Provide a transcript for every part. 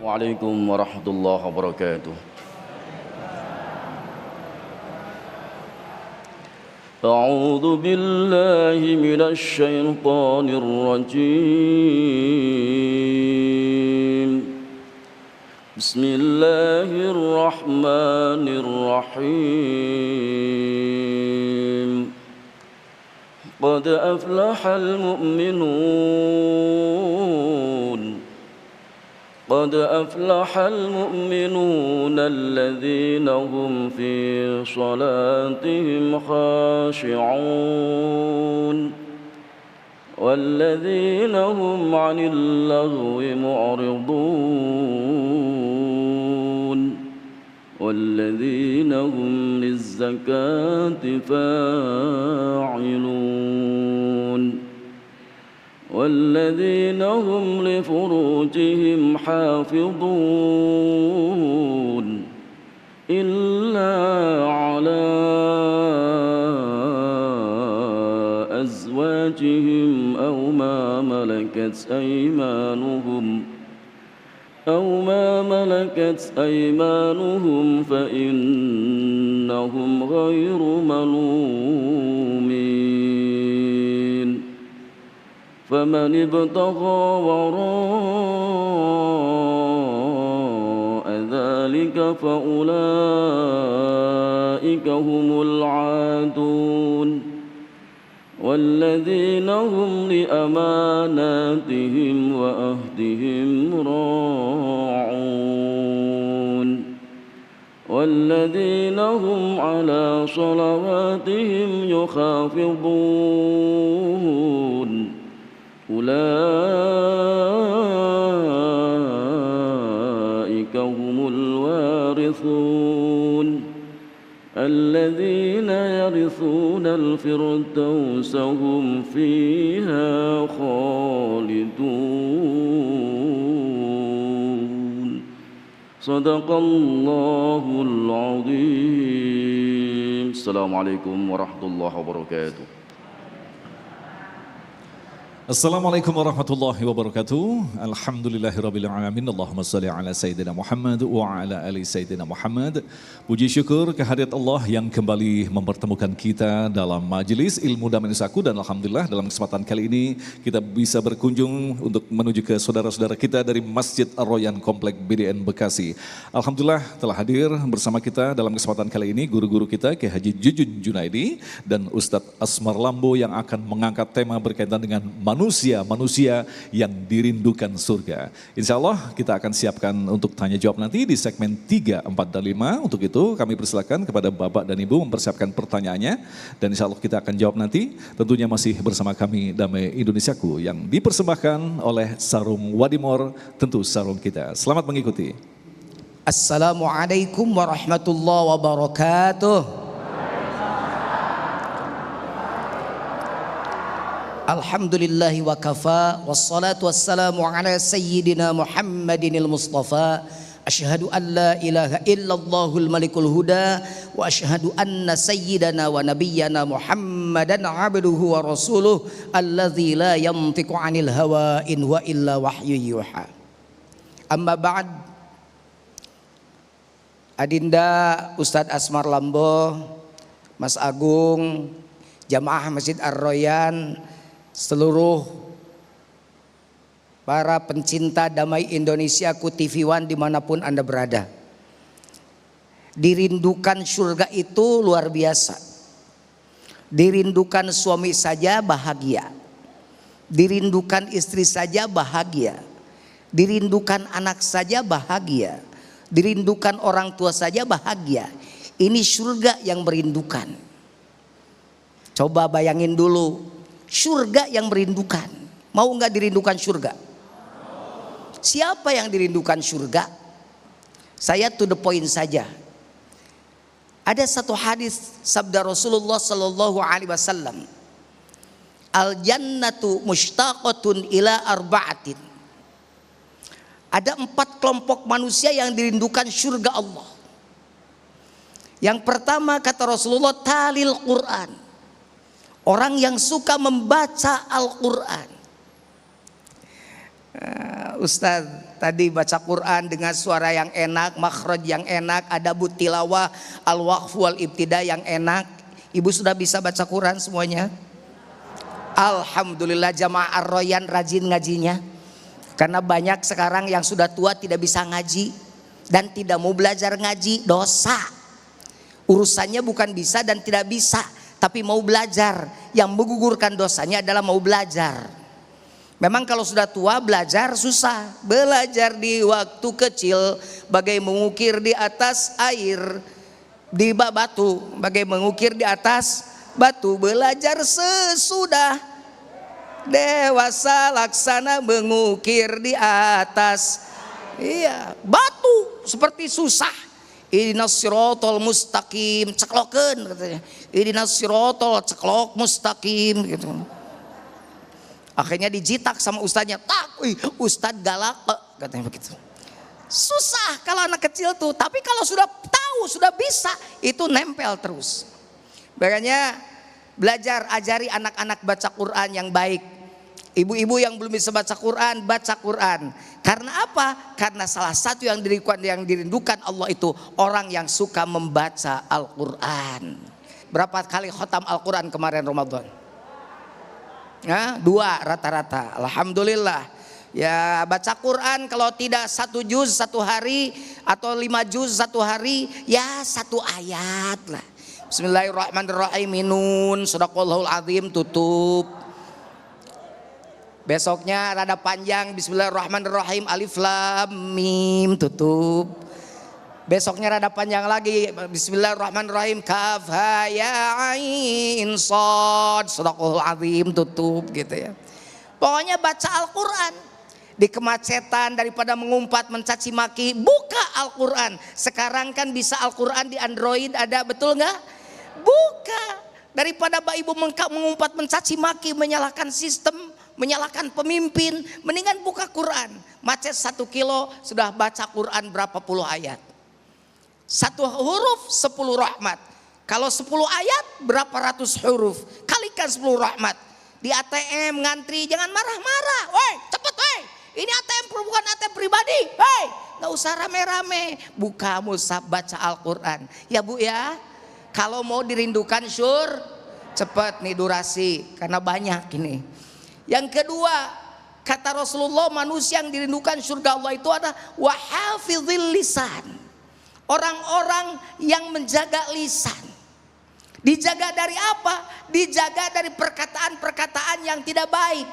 Waalaikumsalam warahmatullahi wabarakatuh. أعوذ بالله من الشيطان الرجيم. بسم الله الرحمن الرحيم. قد أفلح المؤمنون. قد أفلح المؤمنون الذين هم في صلاتهم خاشعون والذين هم عن اللغو معرضون والذين هم للزكاة فاعلون والذين هم لفروجهم حافظون إلا على أزواجهم أو ما ملكت أيمانهم فإنهم غير ملومين فمن ابتغى وراء ذلك فأولئك هم العادون والذين هم لأماناتهم وعهدهم راعون والذين هم على صلواتهم يحافظون أولئك هم الوارثون الذين يرثون الفردوس هم فيها خالدون صدق الله العظيم. السلام عليكم ورحمة الله وبركاته. Assalamualaikum warahmatullahi wabarakatuh. Alhamdulillahirabbil alamin. Allahumma shalli ala sayyidina Muhammad wa ala ali sayyidina Muhammad. Puji syukur kehadirat Allah yang kembali mempertemukan kita dalam majelis ilmu damai nusaku, dan alhamdulillah dalam kesempatan kali ini kita bisa berkunjung untuk menuju ke saudara-saudara kita dari Masjid Ar-Royan Komplek BDN Bekasi. Alhamdulillah telah hadir bersama kita dalam kesempatan kali ini guru-guru kita Kiai Haji Jujun Junaidi dan Ustadz Asmar Lambo yang akan mengangkat tema berkaitan dengan manusia yang dirindukan surga. Insya Allah kita akan siapkan untuk tanya jawab nanti di segmen 3, 4, dan 5. Untuk itu kami persilakan kepada Bapak dan Ibu mempersiapkan pertanyaannya. Dan insya Allah kita akan jawab nanti. Tentunya masih bersama kami Damai Indonesiaku yang dipersembahkan oleh Sarung Wadimor, tentu sarung kita. Selamat mengikuti. Assalamualaikum warahmatullahi wabarakatuh. Alhamdulillahi wa kafa, wassalatu wassalamu ala sayyidina Muhammadinil Mustafa. Asyhadu an la ilaha illallahul malikul huda wa asyhadu anna sayyidana wa nabiyyana Muhammadan abduhu wa rasuluh alladzi la yantiqu anil hawa in huwa illa wahyu yuha. Amma ba'd. Adinda Ustadz Asmar Lambo, Mas Agung, jamaah Masjid Ar-Royan, seluruh para pencinta damai Indonesiaku TV One dimanapun Anda berada. Dirindukan surga itu luar biasa. Dirindukan suami saja bahagia. Dirindukan istri saja bahagia. Dirindukan anak saja bahagia. Dirindukan orang tua saja bahagia. Ini surga yang merindukan. Coba bayangin dulu. Surga yang merindukan. Mau nggak dirindukan surga? Siapa yang dirindukan surga? Saya to the point saja. Ada satu hadis sabda Rasulullah Sallallahu Alaihi Wasallam. Al jannatu mushtaqatun ila arba'atin. Ada 4 kelompok manusia yang dirindukan surga Allah. Yang pertama kata Rasulullah, talil Quran. Orang yang suka membaca Al-Quran. Ustadz tadi baca Quran dengan suara yang enak, makhraj yang enak, adabut tilawah, al-waqf wal ibtida yang enak. Ibu sudah bisa baca Quran semuanya? Alhamdulillah. Jamaah Ar-Royan rajin ngajinya. Karena banyak sekarang yang sudah tua tidak bisa ngaji dan tidak mau belajar ngaji, dosa. Urusannya bukan bisa dan tidak bisa, tapi mau belajar. Yang menggugurkan dosanya adalah mau belajar. Memang kalau sudah tua belajar susah. Belajar di waktu kecil bagai mengukir di atas air, di batu, bagai mengukir di atas batu. Belajar sesudah dewasa laksana mengukir di atas batu, seperti susah. Ihdinas siratal mustaqim, ceklokeun katanya. Ihdinas siratal ceklok mustaqim gitu. Akhirnya dijitak sama ustadznya, ustadz galak katanya begitu. Susah kalau anak kecil tuh, tapi kalau sudah tahu, sudah bisa, itu nempel terus. Makanya belajar, ajari anak-anak baca Quran yang baik. Ibu-ibu yang belum bisa baca Quran, baca Quran. Karena apa? Karena salah satu yang dirindukan Allah itu orang yang suka membaca Al-Quran. Berapa kali khotam Al-Quran kemarin Ramadan? Ya, 2 rata-rata. Alhamdulillah. Ya, baca Quran kalau tidak 1 juz 1 hari atau 5 juz 1 hari, ya 1 ayat lah. Bismillahirrahmanirrahim. Nun, sadaqallahul azim, tutup. Besoknya rada panjang, Bismillahirrahmanirrahim, alif lam mim, tutup. Besoknya rada panjang lagi, Bismillahirrahmanirrahim, kaf ha ya ain shad, sadaqallahul azim, tutup gitu ya. Pokoknya baca Al-Quran. Di kemacetan daripada mengumpat mencaci maki, buka Al-Quran. Sekarang kan bisa Al-Quran di Android ada, betul nggak? Buka. Daripada ibu mengumpat mencaci maki, menyalahkan sistem, menyalahkan pemimpin, mendingan buka Quran. Macet 1 kilo sudah baca Quran berapa puluh ayat. 1 huruf 10 rahmat. Kalau 10 ayat berapa ratus huruf? Kalikan 10 rahmat. Di ATM ngantri jangan marah-marah. Woi, cepet woi. Ini ATM bukan ATM pribadi. Woi, nggak usah rame-rame. Buka mushaf, baca Al-Quran. Ya Bu ya. Kalau mau dirindukan cepet nih durasi karena banyak ini. Yang kedua, kata Rasulullah, manusia yang dirindukan surga Allah itu adalah wahafizil lisan. Orang-orang yang menjaga lisan. Dijaga dari apa? Dijaga dari perkataan-perkataan yang tidak baik.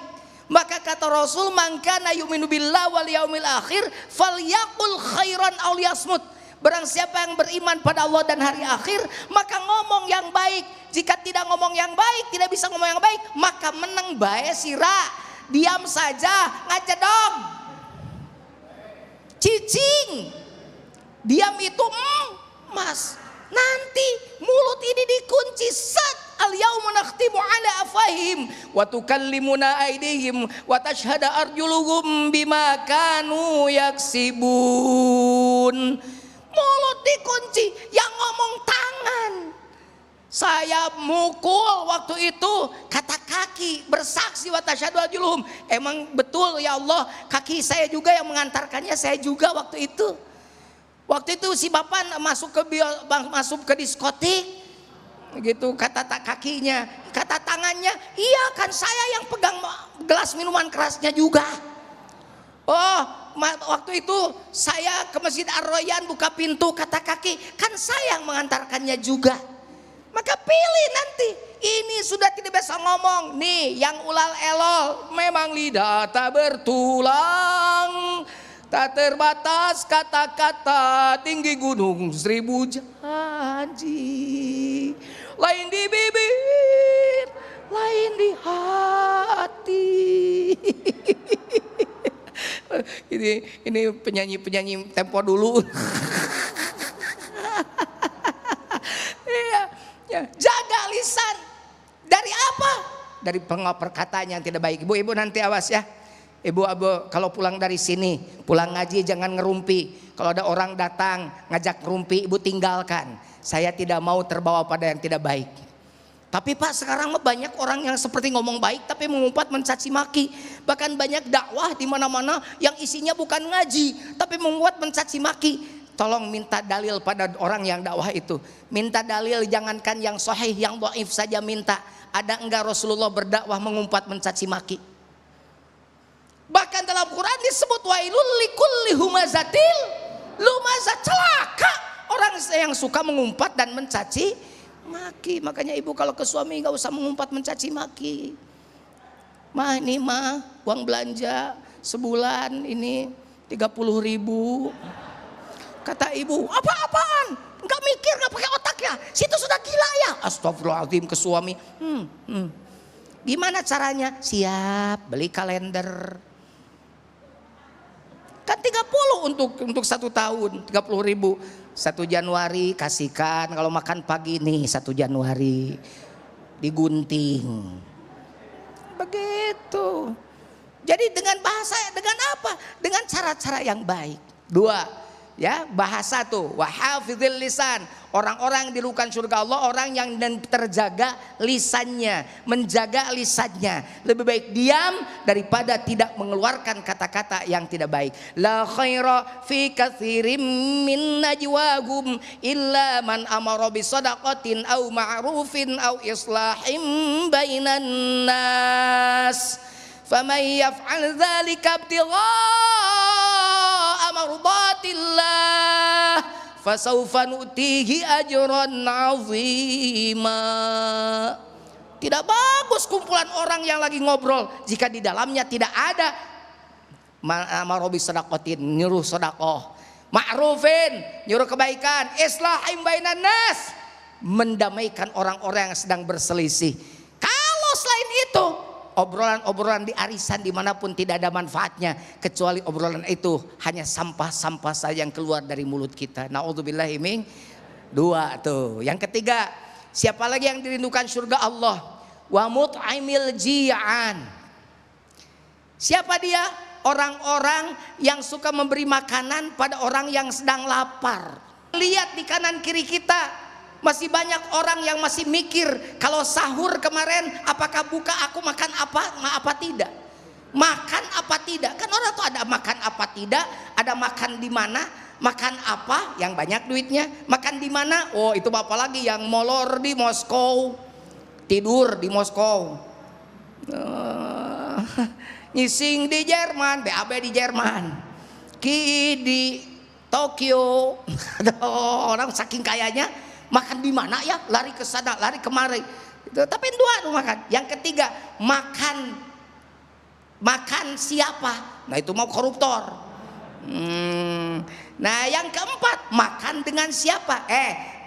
Maka kata Rasul, man kana yu'minu billahi wal yaumil akhir falyaqul khairan aw liyasmut. Barang siapa yang beriman pada Allah dan hari akhir, maka ngomong yang baik. Jika tidak ngomong yang baik, tidak bisa ngomong yang baik, maka meneng bae sira. Diam saja, ngajedog. Cicing. Diam itu mas. Nanti mulut ini dikunci set. Al-yawma nakhtimu ala afahim wa tukallimuna aydihim wa tashhadu arjuluhum bima kanu yaksibun. Mulut dikunci, yang ngomong tangan. Saya mukul waktu itu, kata kaki bersaksi wa tashhadu arjuluhum. Emang betul ya Allah, kaki saya juga yang mengantarkannya, saya juga waktu itu. Waktu itu si bapak masuk ke diskotik, gitu, kata kakinya, kata tangannya, iya kan saya yang pegang gelas minuman kerasnya juga. Oh, waktu itu saya ke Masjid Ar-Royan buka pintu, kata kaki, kan saya yang mengantarkannya juga. Maka pilih nanti, ini sudah tidak bisa ngomong, nih yang ulal elol, memang lidah tak bertulang. Tak terbatas kata-kata, tinggi gunung 1000 janji. Lain di bibir, lain di hati. Ini penyanyi tempo dulu. Ya, jaga lisan. Dari apa? Dari perkataan yang tidak baik. Ibu-ibu nanti awas ya. Ibu kalau pulang dari sini, pulang ngaji jangan ngerumpi. Kalau ada orang datang ngajak ngerumpi, ibu tinggalkan. Saya tidak mau terbawa pada yang tidak baik. Tapi Pak, sekarang banyak orang yang seperti ngomong baik tapi mengumpat mencaci maki. Bahkan banyak dakwah di mana-mana yang isinya bukan ngaji tapi mengumpat mencaci maki. Tolong minta dalil pada orang yang dakwah itu. Minta dalil, jangankan yang sahih, yang dhaif saja minta. Ada enggak Rasulullah berdakwah mengumpat mencaci maki? Bahkan dalam Quran disebut wailul likulli humazatil lumazah, celaka orang yang suka mengumpat dan mencaci maki. Makanya ibu kalau ke suami nggak usah mengumpat mencaci maki. Mah ini mah uang belanja sebulan ini 30.000. Kata ibu, apa-apaan? Nggak mikir, nggak pakai otak ya? Situ sudah gila ya? Astagfirullahaladzim ke suami. Gimana caranya? Siap, beli kalender. Kan 30 untuk 1 tahun, 30.000. 1 Januari kasihkan, kalau makan pagi nih 1 Januari digunting. Begitu. Jadi dengan bahasa, dengan apa? Dengan cara-cara yang baik. 2, ya, bahasa tuh, wahafizil lisan. Orang-orang yang dirukan surga Allah, orang yang terjaga lisannya, menjaga lisannya. Lebih baik diam daripada tidak mengeluarkan kata-kata yang tidak baik. La khaira fi katsirin min najwahum illa man amara bi shadaqatin aw ma'rufin aw islahim bainan nas. Faman yaf'al dzalika ibtigha'a mardatillah fasawfa nu'tihi ajran 'azima. Tidak bagus kumpulan orang yang lagi ngobrol jika di dalamnya tidak ada ma'ruf sadaqatin, nyuruh sedekah, ma'rufin, nyuruh kebaikan, islahim bainan nas, mendamaikan orang-orang yang sedang berselisih. Kalau selain itu obrolan-obrolan di arisan dimanapun tidak ada manfaatnya, kecuali obrolan itu hanya sampah-sampah saja yang keluar dari mulut kita. Na'udzubillahi min. 2 tuh. Yang ketiga, siapa lagi yang dirindukan surga Allah? Wa mut'imil ji'an. Siapa dia? Orang-orang yang suka memberi makanan pada orang yang sedang lapar. Lihat di kanan kiri kita, masih banyak orang yang masih mikir kalau sahur kemarin apakah buka aku makan apa tidak, makan apa tidak. Kan orang tuh ada makan apa tidak, ada makan di mana, makan apa yang banyak duitnya, makan di mana. Oh itu bapak lagi yang molor di Moskow, tidur di Moskow, nyising di Jerman, BAB di Jerman, Ki di Tokyo. Orang saking kayanya makan di mana ya, lari ke sana, lari kemari. Tapi 2 tuh makan. Yang ketiga, makan siapa? Nah itu mau koruptor. Nah yang keempat, makan dengan siapa?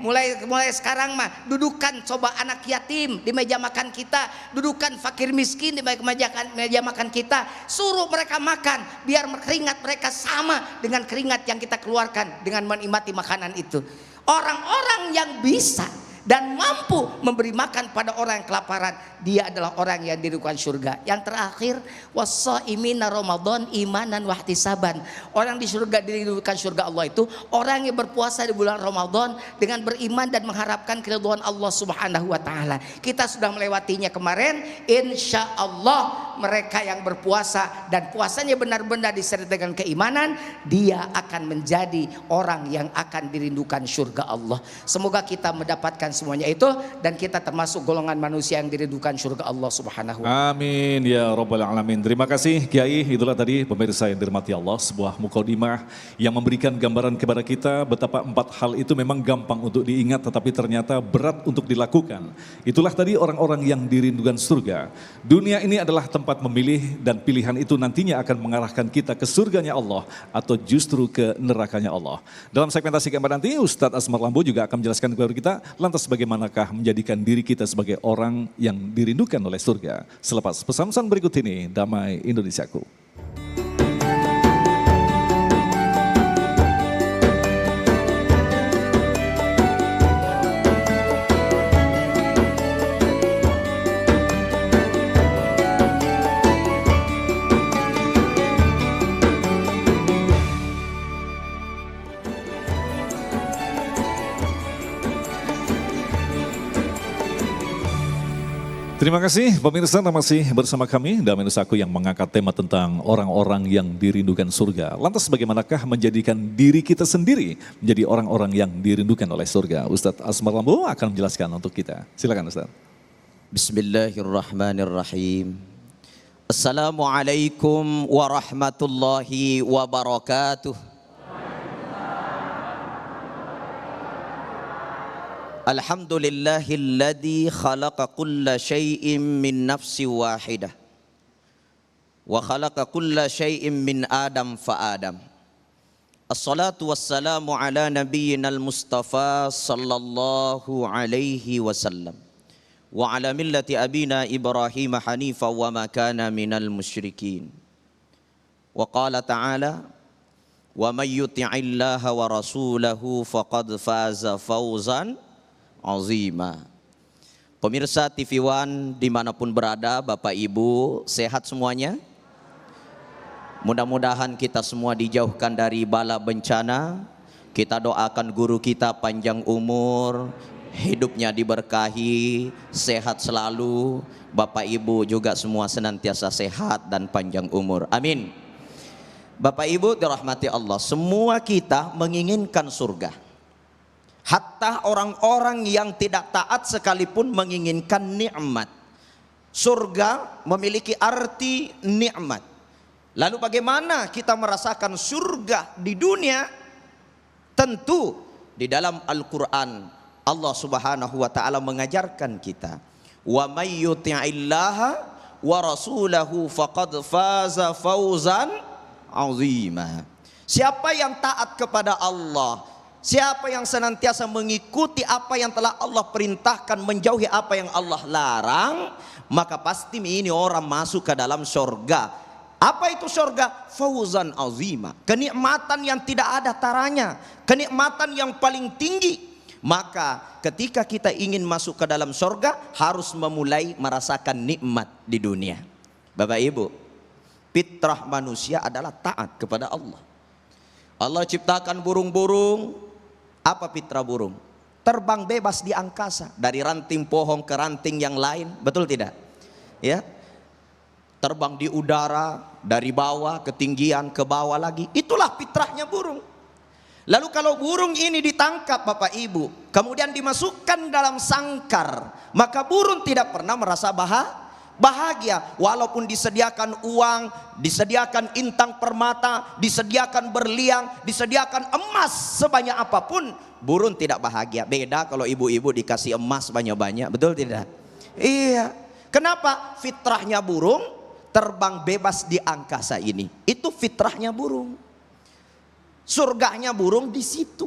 Mulai sekarang mah dudukan coba anak yatim di meja makan kita, dudukan fakir miskin di meja makan kita, suruh mereka makan biar keringat mereka sama dengan keringat yang kita keluarkan dengan menikmati makanan itu. Orang-orang yang bisa dan mampu memberi makan pada orang yang kelaparan, dia adalah orang yang dirindukan surga. Yang terakhir, was-shaimina Ramadan imanan wahtisaban. Orang di surga dirindukan surga Allah itu orang yang berpuasa di bulan Ramadan dengan beriman dan mengharapkan keridhaan Allah Subhanahu wa taala. Kita sudah melewatinya kemarin. Insya Allah mereka yang berpuasa dan puasanya benar-benar disertai dengan keimanan, dia akan menjadi orang yang akan dirindukan surga Allah. Semoga kita mendapatkan semuanya itu dan kita termasuk golongan manusia yang dirindukan surga Allah Subhanahu wa taala. Amin ya rabbal alamin. Terima kasih Kiai. Itulah tadi pemirsa yang dirahmati Allah, sebuah mukadimah yang memberikan gambaran kepada kita betapa 4 hal itu memang gampang untuk diingat tetapi ternyata berat untuk dilakukan. Itulah tadi orang-orang yang dirindukan surga. Dunia ini adalah tempat memilih dan pilihan itu nantinya akan mengarahkan kita ke surganya Allah atau justru ke nerakanya Allah. Dalam segmentasi keempat nanti Ustadz Asmar Lambo juga akan menjelaskan kepada kita lantas bagaimanakah menjadikan diri kita sebagai orang yang dirindukan oleh surga. Selepas pesan-pesan berikut ini, Damai Indonesiaku. Terima kasih pemirsa, masih bersama kami dalam Aku yang mengangkat tema tentang orang-orang yang dirindukan surga. Lantas bagaimanakah menjadikan diri kita sendiri menjadi orang-orang yang dirindukan oleh surga? Ustadz Asmar Lambo akan menjelaskan untuk kita. Silakan Ustadz. Bismillahirrahmanirrahim. Assalamualaikum warahmatullahi wabarakatuh. Alhamdulillahilladzi khalaqa kulla syai'in min nafsin wahidah wa khalaqa kulla syai'in min Adam fa Adam. Assalatu wassalamu ala nabiyyinal Mustafa sallallahu alaihi wasallam wa ala millati abina Ibrahim hanifa wa ma kana minal musyrikin. Wa qala ta'ala wa may yuti'illaha wa rasulahu faqad faza fawzan azima. Pemirsa TV One dimanapun berada, Bapak Ibu sehat semuanya? Mudah-mudahan kita semua dijauhkan dari bala bencana. Kita doakan guru kita panjang umur, hidupnya diberkahi, sehat selalu. Bapak Ibu juga semua senantiasa sehat dan panjang umur. Amin. Bapak Ibu dirahmati Allah, semua kita menginginkan surga. Hatta orang-orang yang tidak taat sekalipun menginginkan nikmat. Surga memiliki arti nikmat. Lalu bagaimana kita merasakan surga di dunia? Tentu di dalam Al-Quran Allah Subhanahu wa ta'ala mengajarkan kita, wa may yuti'illaha wa rasulahu faqad faza fawzan azima. Siapa yang taat kepada Allah, siapa yang senantiasa mengikuti apa yang telah Allah perintahkan, menjauhi apa yang Allah larang, maka pasti ini orang masuk ke dalam surga. Apa itu surga? Fauzan azima, kenikmatan yang tidak ada taranya, kenikmatan yang paling tinggi. Maka ketika kita ingin masuk ke dalam surga, harus memulai merasakan nikmat di dunia. Bapak Ibu, fitrah manusia adalah taat kepada Allah. Allah ciptakan burung-burung. Apa fitrah burung? Terbang bebas di angkasa, dari ranting pohon ke ranting yang lain, betul tidak? Ya, terbang di udara, dari bawah, ketinggian ke bawah lagi. Itulah fitrahnya burung. Lalu kalau burung ini ditangkap Bapak Ibu, kemudian dimasukkan dalam sangkar, maka burung tidak pernah merasa bahagia. Walaupun disediakan uang, disediakan intang permata, disediakan berlian, disediakan emas sebanyak apapun, burung tidak bahagia. Beda kalau ibu-ibu dikasih emas banyak-banyak, betul tidak? Iya. Kenapa? Fitrahnya burung terbang bebas di angkasa ini. Itu fitrahnya burung. Surganya burung di situ.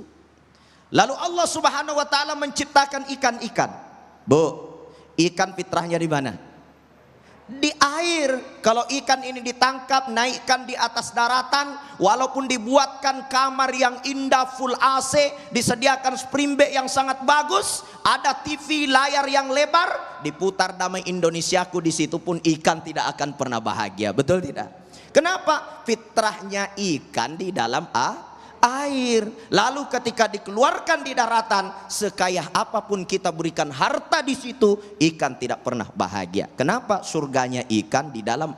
Lalu Allah Subhanahu wa ta'ala menciptakan ikan-ikan. Bu, ikan fitrahnya di mana? Di air. Kalau ikan ini ditangkap, naikkan di atas daratan, walaupun dibuatkan kamar yang indah full AC, disediakan spring bed yang sangat bagus, ada TV layar yang lebar, diputar damai Indonesiaku, di situ pun ikan tidak akan pernah bahagia, betul tidak? Kenapa? Fitrahnya ikan di dalam air. Lalu ketika dikeluarkan di daratan, sekaya apapun kita berikan harta di situ, ikan tidak pernah bahagia. Kenapa? Surganya ikan di dalam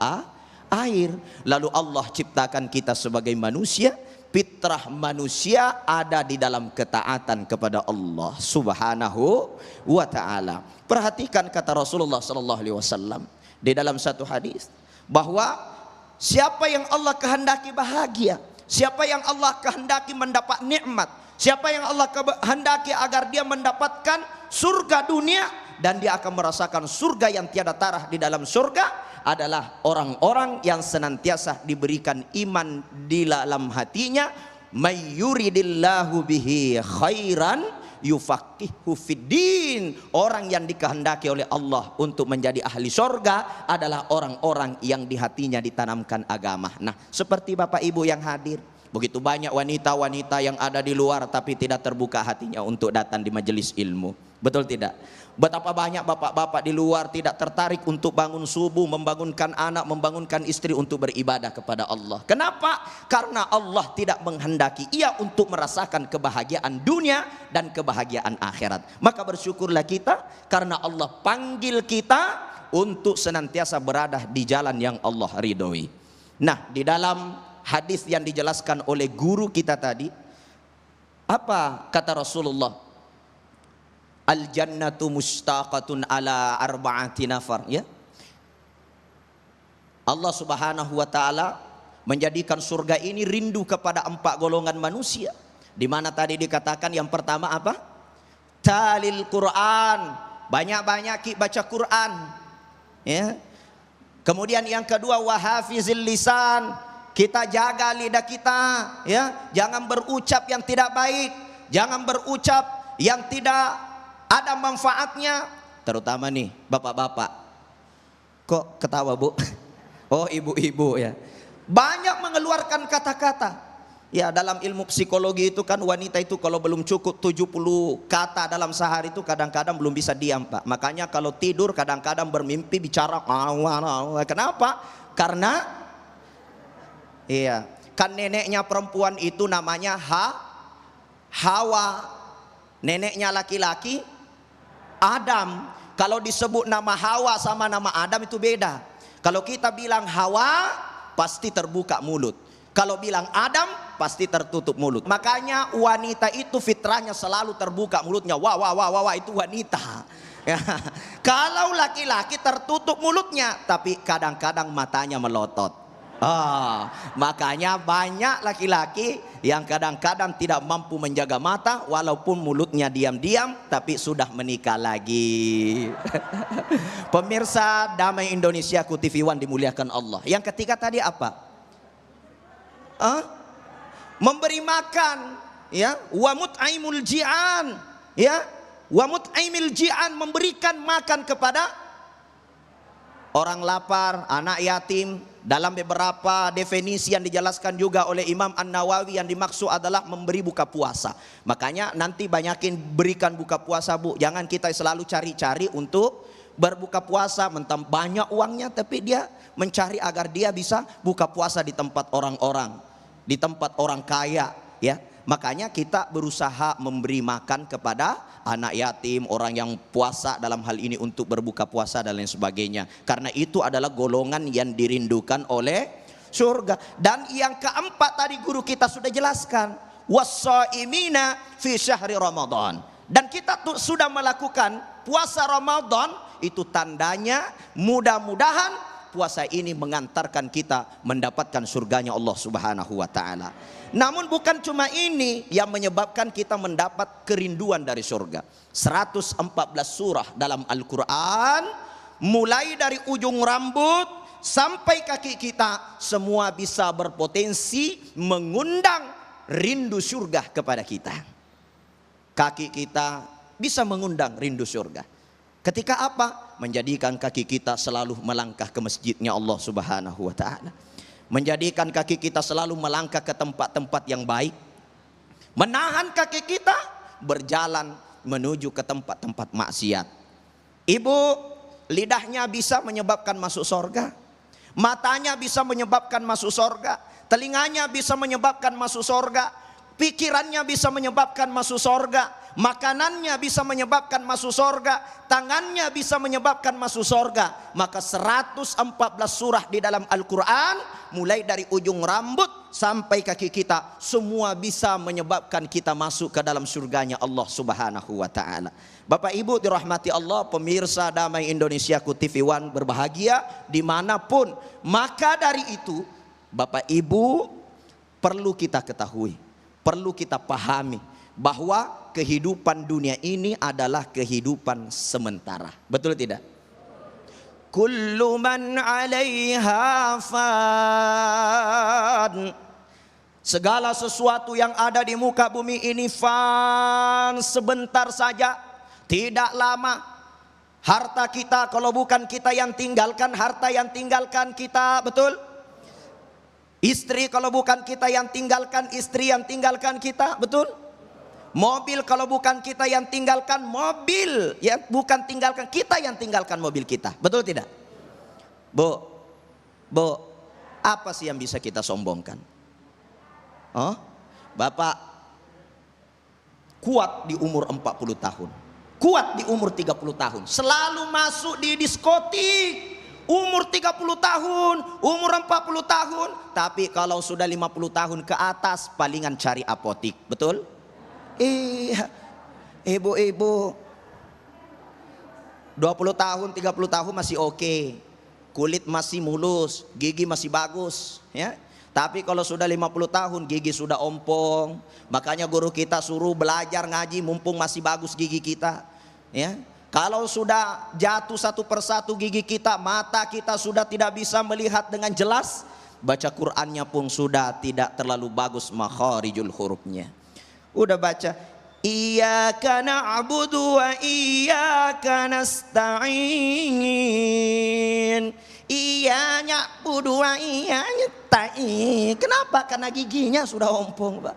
air. Lalu Allah ciptakan kita sebagai manusia. Fitrah manusia ada di dalam ketaatan kepada Allah Subhanahu wa ta'ala. Perhatikan kata Rasulullah sallallahu alaihi wasallam di dalam satu hadis, bahwa siapa yang Allah kehendaki bahagia, siapa yang Allah kehendaki mendapat nikmat, siapa yang Allah kehendaki agar dia mendapatkan surga dunia, dan dia akan merasakan surga yang tiada tarah di dalam surga, adalah orang-orang yang senantiasa diberikan iman di dalam hatinya. May yuridillahu bihi khairan yufaqihu fiddin. Orang yang dikehendaki oleh Allah untuk menjadi ahli surga adalah orang-orang yang di hatinya ditanamkan agama. Nah, seperti Bapak Ibu yang hadir, begitu banyak wanita-wanita yang ada di luar tapi tidak terbuka hatinya untuk datang di majelis ilmu, betul tidak? Betapa banyak bapak-bapak di luar tidak tertarik untuk bangun subuh, membangunkan anak, membangunkan istri untuk beribadah kepada Allah. Kenapa? Karena Allah tidak menghendaki ia untuk merasakan kebahagiaan dunia dan kebahagiaan akhirat. Maka bersyukurlah kita karena Allah panggil kita untuk senantiasa berada di jalan yang Allah ridhoi. Nah, di dalam hadis yang dijelaskan oleh guru kita tadi, apa kata Rasulullah? Al jannatu mustaqatun ala arba'ati nafar, ya. Allah Subhanahu wa taala menjadikan surga ini rindu kepada 4 golongan manusia. Di mana tadi dikatakan yang pertama apa? Talil Quran, banyak-banyak baca Quran, ya. Kemudian yang kedua wahafizil lisan, kita jaga lidah kita, ya. Jangan berucap yang tidak baik, jangan berucap yang tidak ada manfaatnya. Terutama nih bapak-bapak. Kok ketawa, Bu? Oh, ibu-ibu, ya. Banyak mengeluarkan kata-kata. Ya, dalam ilmu psikologi itu kan wanita itu kalau belum cukup 70 kata dalam sehari itu kadang-kadang belum bisa diam, Pak. Makanya kalau tidur kadang-kadang bermimpi bicara. Kenapa? Karena iya, kan neneknya perempuan itu namanya Hawa. Neneknya laki-laki Adam. Kalau disebut nama Hawa sama nama Adam itu beda. Kalau kita bilang Hawa pasti terbuka mulut. Kalau bilang Adam pasti tertutup mulut. Makanya wanita itu fitrahnya selalu terbuka mulutnya. Wah itu wanita. Ya. Kalau laki-laki tertutup mulutnya, tapi kadang-kadang matanya melotot. Makanya banyak laki-laki yang kadang-kadang tidak mampu menjaga mata walaupun mulutnya diam-diam tapi sudah menikah lagi. Pemirsa Damai Indonesia ku TV One dimuliakan Allah. Yang ketiga tadi apa? Memberi makan, ya. Wa mut'aimul ji'an, ya. Wa mut'aimil ji'an, memberikan makan kepada orang lapar, anak yatim. Dalam beberapa definisi yang dijelaskan juga oleh Imam An-Nawawi, yang dimaksud adalah memberi buka puasa. Makanya nanti banyakin berikan buka puasa, Bu. Jangan kita selalu cari-cari untuk berbuka puasa, banyak uangnya tapi dia mencari agar dia bisa buka puasa di tempat orang-orang, di tempat orang kaya, ya. Makanya kita berusaha memberi makan kepada anak yatim, orang yang puasa dalam hal ini untuk berbuka puasa dan lain sebagainya. Karena itu adalah golongan yang dirindukan oleh surga. Dan yang keempat tadi guru kita sudah jelaskan, was-shaimina fi syahri Ramadan. Dan kita sudah melakukan puasa Ramadan, itu tandanya mudah-mudahan puasa ini mengantarkan kita mendapatkan surganya Allah Subhanahu wa taala. Namun bukan cuma ini yang menyebabkan kita mendapat kerinduan dari surga. 114 surah dalam Al-Quran, mulai dari ujung rambut sampai kaki kita, semua bisa berpotensi mengundang rindu surga kepada kita. Kaki kita bisa mengundang rindu surga. Ketika apa? Menjadikan kaki kita selalu melangkah ke masjidnya Allah Subhanahu wa taala. Menjadikan kaki kita selalu melangkah ke tempat-tempat yang baik. Menahan kaki kita berjalan menuju ke tempat-tempat maksiat. Ibu, lidahnya bisa menyebabkan masuk surga. Matanya bisa menyebabkan masuk surga. Telinganya bisa menyebabkan masuk surga. Pikirannya bisa menyebabkan masuk surga. Makanannya bisa menyebabkan masuk surga. Tangannya bisa menyebabkan masuk surga. Maka 114 surah di dalam Al-Quran, mulai dari ujung rambut sampai kaki kita, semua bisa menyebabkan kita masuk ke dalam surganya Allah Subhanahu wa ta'ala. Bapak Ibu dirahmati Allah, pemirsa Damai Indonesia ku TV One berbahagia dimanapun. Maka dari itu Bapak Ibu perlu kita ketahui, perlu kita pahami bahwa kehidupan dunia ini adalah kehidupan sementara. Betul tidak? Kullu man 'alaiha fan. Segala sesuatu yang ada di muka bumi ini fan, sebentar saja, tidak lama. Harta kita kalau bukan kita yang tinggalkan, harta yang tinggalkan kita, betul? Istri kalau bukan kita yang tinggalkan, istri yang tinggalkan kita, betul? Mobil kalau bukan kita yang tinggalkan, mobil yang bukan tinggalkan kita yang tinggalkan mobil kita. Betul tidak? Bu, apa sih yang bisa kita sombongkan? Bapak kuat di umur 40 tahun. kuat di umur 30 tahun. Selalu masuk di diskotik. Umur 30 tahun, umur 40 tahun. Tapi kalau sudah 50 tahun ke atas, palingan cari apotik. Betul? Iya. Ibu-ibu 20 tahun, 30 tahun masih oke. Kulit masih mulus, gigi masih bagus, ya. Tapi kalau sudah 50 tahun, gigi sudah ompong. Makanya guru kita suruh belajar ngaji mumpung masih bagus gigi kita, ya. Kalau sudah jatuh satu persatu gigi kita, mata kita sudah tidak bisa melihat dengan jelas, baca Qur'annya pun sudah tidak terlalu bagus makharijul hurufnya. Udah baca Iyyaka na'budu wa iyyaka nasta'in. Iya na'budu wa iya nasta'in. Kenapa? Karena giginya sudah ompong, Pak.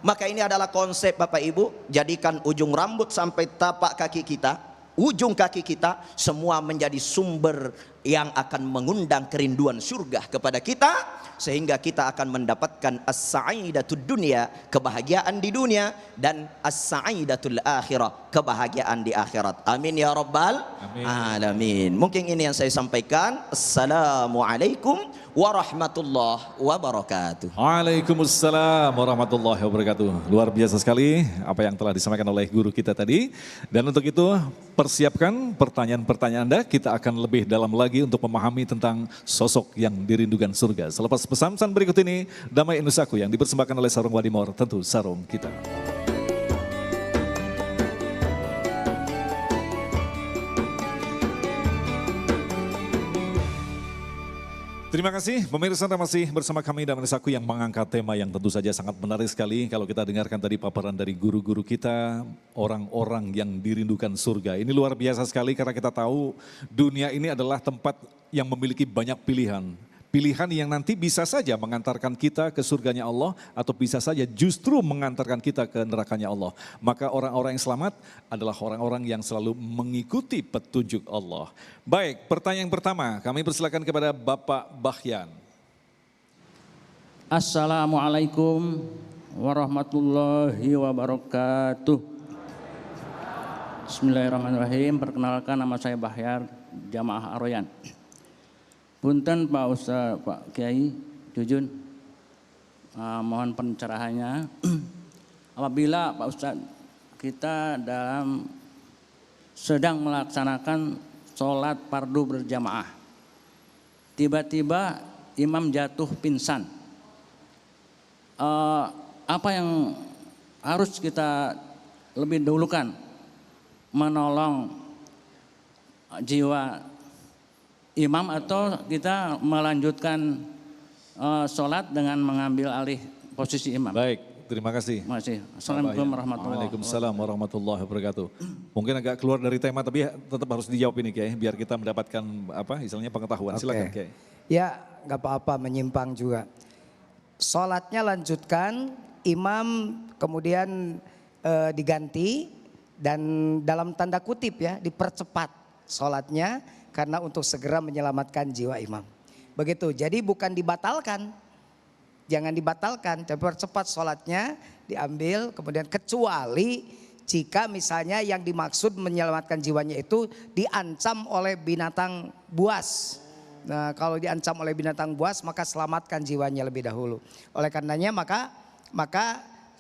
Maka ini adalah konsep Bapak Ibu. Jadikan ujung rambut sampai tapak kaki kita, ujung kaki kita, semua menjadi sumber yang akan mengundang kerinduan surga kepada kita. Sehingga kita akan mendapatkan as-sa'idatud dunia, kebahagiaan di dunia, dan as-sa'idatul akhirah, kebahagiaan di akhirat. Amin ya rabbal alamin. Mungkin ini yang saya sampaikan. Assalamualaikum warahmatullahi wabarakatuh. Waalaikumsalam warahmatullahi wabarakatuh. Luar biasa sekali apa yang telah disampaikan oleh guru kita tadi. Dan untuk itu persiapkan pertanyaan-pertanyaan Anda. Kita akan lebih dalam lagi untuk memahami tentang sosok yang dirindukan surga. Selepas pesan-pesan berikut ini, Damai Nusaku yang dipersembahkan oleh Sarung Wadimor, tentu sarung kita. Terima kasih pemirsa, Anda masih bersama kami Damai Nusaku yang mengangkat tema yang tentu saja sangat menarik sekali. Kalau kita dengarkan tadi paparan dari guru-guru kita, orang-orang yang dirindukan surga. Ini luar biasa sekali karena kita tahu dunia ini adalah tempat yang memiliki banyak pilihan. Pilihan yang nanti bisa saja mengantarkan kita ke surganya Allah atau bisa saja justru mengantarkan kita ke nerakanya Allah. Maka orang-orang yang selamat adalah orang-orang yang selalu mengikuti petunjuk Allah. Baik, pertanyaan pertama kami persilakan kepada Bapak Bahyan. Assalamualaikum warahmatullahi wabarakatuh. Bismillahirrahmanirrahim. Perkenalkan, nama saya Bahyar, Jamaah Aroyan. Punten Pak Ustaz, Pak Kiai Jujun, mohon pencerahannya. Apabila Pak Ustaz kita sedang melaksanakan sholat fardu berjamaah, tiba-tiba imam jatuh pingsan, apa yang harus kita lebih dahulukan? Menolong jiwa imam atau kita melanjutkan sholat dengan mengambil alih posisi imam? Baik, terima kasih. Terima kasih. Assalamualaikum warahmatullahi wabarakatuh. Mungkin agak keluar dari tema tapi tetap harus dijawab ini Kiai, biar kita mendapatkan istilahnya pengetahuan. Silakan Kiai. Ya, nggak apa-apa menyimpang juga. Sholatnya lanjutkan, imam kemudian diganti dan dalam tanda kutip ya dipercepat sholatnya karena untuk segera menyelamatkan jiwa imam. Begitu, jadi bukan dibatalkan, jangan dibatalkan, tapi percepat sholatnya diambil, kemudian kecuali jika misalnya yang dimaksud menyelamatkan jiwanya itu diancam oleh binatang buas. Nah kalau diancam oleh binatang buas maka selamatkan jiwanya lebih dahulu. Oleh karenanya maka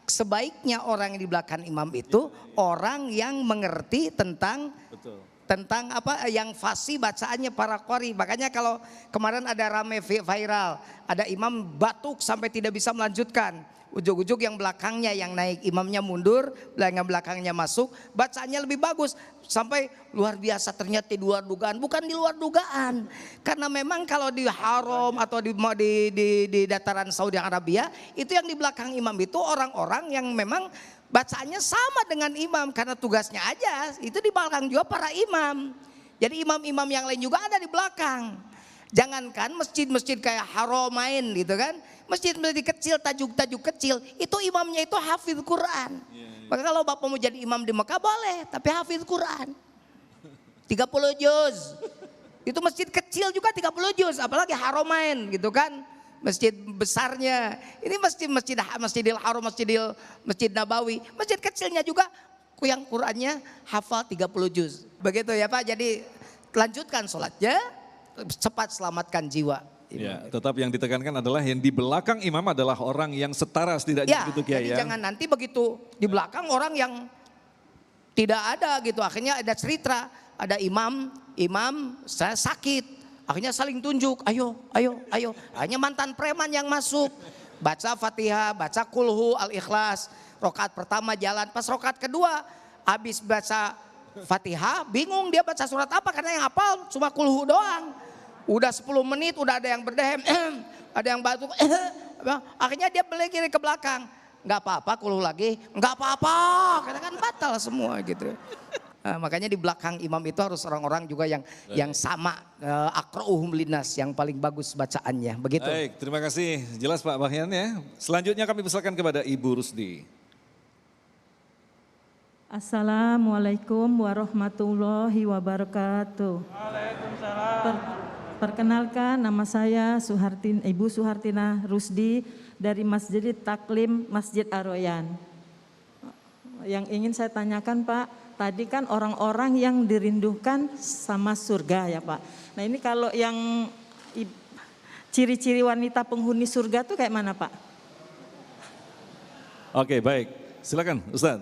sebaiknya orang yang di belakang imam itu orang yang mengerti tentang apa yang fasih bacaannya para qori. Makanya kalau kemarin ada rame viral, ada imam batuk sampai tidak bisa melanjutkan. Ujug-ujug yang belakangnya yang naik, imamnya mundur, yang belakangnya masuk, bacaannya lebih bagus. Sampai luar biasa, ternyata di luar dugaan. Bukan di luar dugaan. Karena memang kalau di haram atau di dataran Saudi Arabia, itu yang di belakang imam itu orang-orang yang memang bacaannya sama dengan imam. Karena tugasnya aja, itu di belakang juga para imam. Jadi imam-imam yang lain juga ada di belakang. Jangankan masjid-masjid kayak Haramain gitu kan. Masjid-masjid kecil, tajuk-tajuk kecil, itu imamnya itu hafidz Quran. Maka kalau Bapak mau jadi imam di Mekah boleh, tapi hafidz Quran. 30 juz. Itu masjid kecil juga 30 juz, apalagi Haramain gitu kan. Masjid besarnya. Ini Masjidil Haram, Masjid Nabawi. Masjid kecilnya juga yang Qurannya hafal 30 juz. Begitu ya Pak, jadi lanjutkan sholatnya, cepat selamatkan jiwa. Ya, tetap yang ditekankan adalah yang di belakang imam adalah orang yang setara setidaknya Ya, gitu Kiai jadi ya. jangan nanti begitu di belakang orang yang tidak ada gitu. Akhirnya ada cerita, ada imam saya sakit. Akhirnya saling tunjuk, ayo. Hanya mantan preman yang masuk. Baca Fatihah, baca Kulhu, Al-Ikhlas. Rokaat pertama jalan, pas rokaat kedua habis baca Fatihah, bingung dia baca surat apa karena yang hafal cuma Kulhu doang. Udah 10 menit udah ada yang berdehem, ada yang batuk, akhirnya dia balik ke belakang. Nggak apa-apa Kulhu lagi, nggak apa-apa, karena kan batal semua gitu. Nah, makanya di belakang imam itu harus orang-orang juga yang sama, aqra'uhum linnas, yang paling bagus bacaannya, begitu. Baik, terima kasih. Jelas Pak Bahyan ya. Selanjutnya kami persilakan kepada Ibu Rusdi. Assalamualaikum warahmatullahi wabarakatuh. Waalaikumsalam. Perkenalkan, nama saya Ibu Suhartina Rusdi dari Masjid Taklim Masjid Ar-Royan. Yang ingin saya tanyakan Pak, tadi kan orang-orang yang dirindukan sama surga ya Pak. Nah ini kalau yang ciri-ciri wanita penghuni surga tuh kayak mana Pak? Oke baik, silakan Ustaz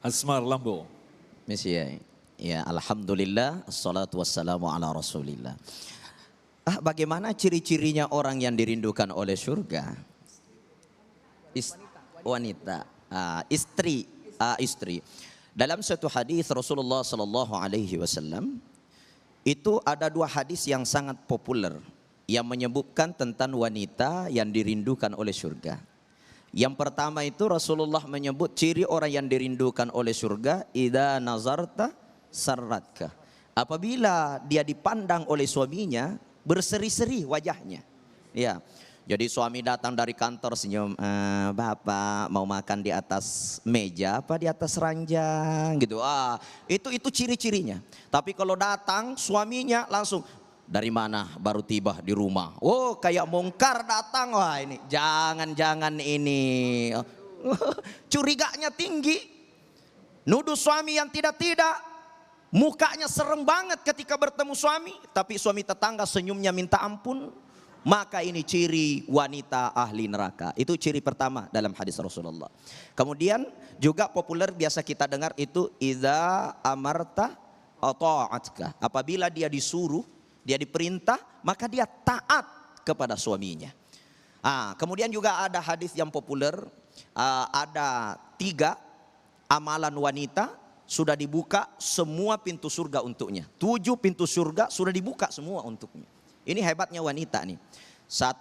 Asmar Lambo. Misi ya, alhamdulillah, assalatu wassalamu ala rasulillah. Bagaimana ciri-cirinya orang yang dirindukan oleh surga? Wanita, istri. Dalam satu hadis Rasulullah Sallallahu Alaihi Wasallam itu ada 2 hadis yang sangat populer yang menyebutkan tentang wanita yang dirindukan oleh surga. Yang pertama itu Rasulullah menyebut ciri orang yang dirindukan oleh surga, idza nazarta sarratka. Apabila dia dipandang oleh suaminya, berseri-seri wajahnya. Ya. Jadi suami datang dari kantor senyum, Bapak mau makan di atas meja apa di atas ranjang gitu. Itu ciri-cirinya. Tapi kalau datang suaminya langsung, dari mana baru tiba di rumah? Oh, kayak mungkar datang. Wah, ini jangan-jangan ini. Curiganya tinggi. Nuduh suami yang tidak-tidak. Mukanya serem banget ketika bertemu suami, tapi suami tetangga senyumnya minta ampun. Maka ini ciri wanita ahli neraka. Itu ciri pertama dalam hadis Rasulullah. Kemudian juga populer biasa kita dengar itu idza amarta ata'atka. Apabila dia disuruh, dia diperintah, maka dia taat kepada suaminya. Kemudian juga ada hadis yang populer, ada 3 amalan wanita sudah dibuka semua pintu surga untuknya. 7 pintu surga sudah dibuka semua untuknya. Ini hebatnya wanita nih. 1,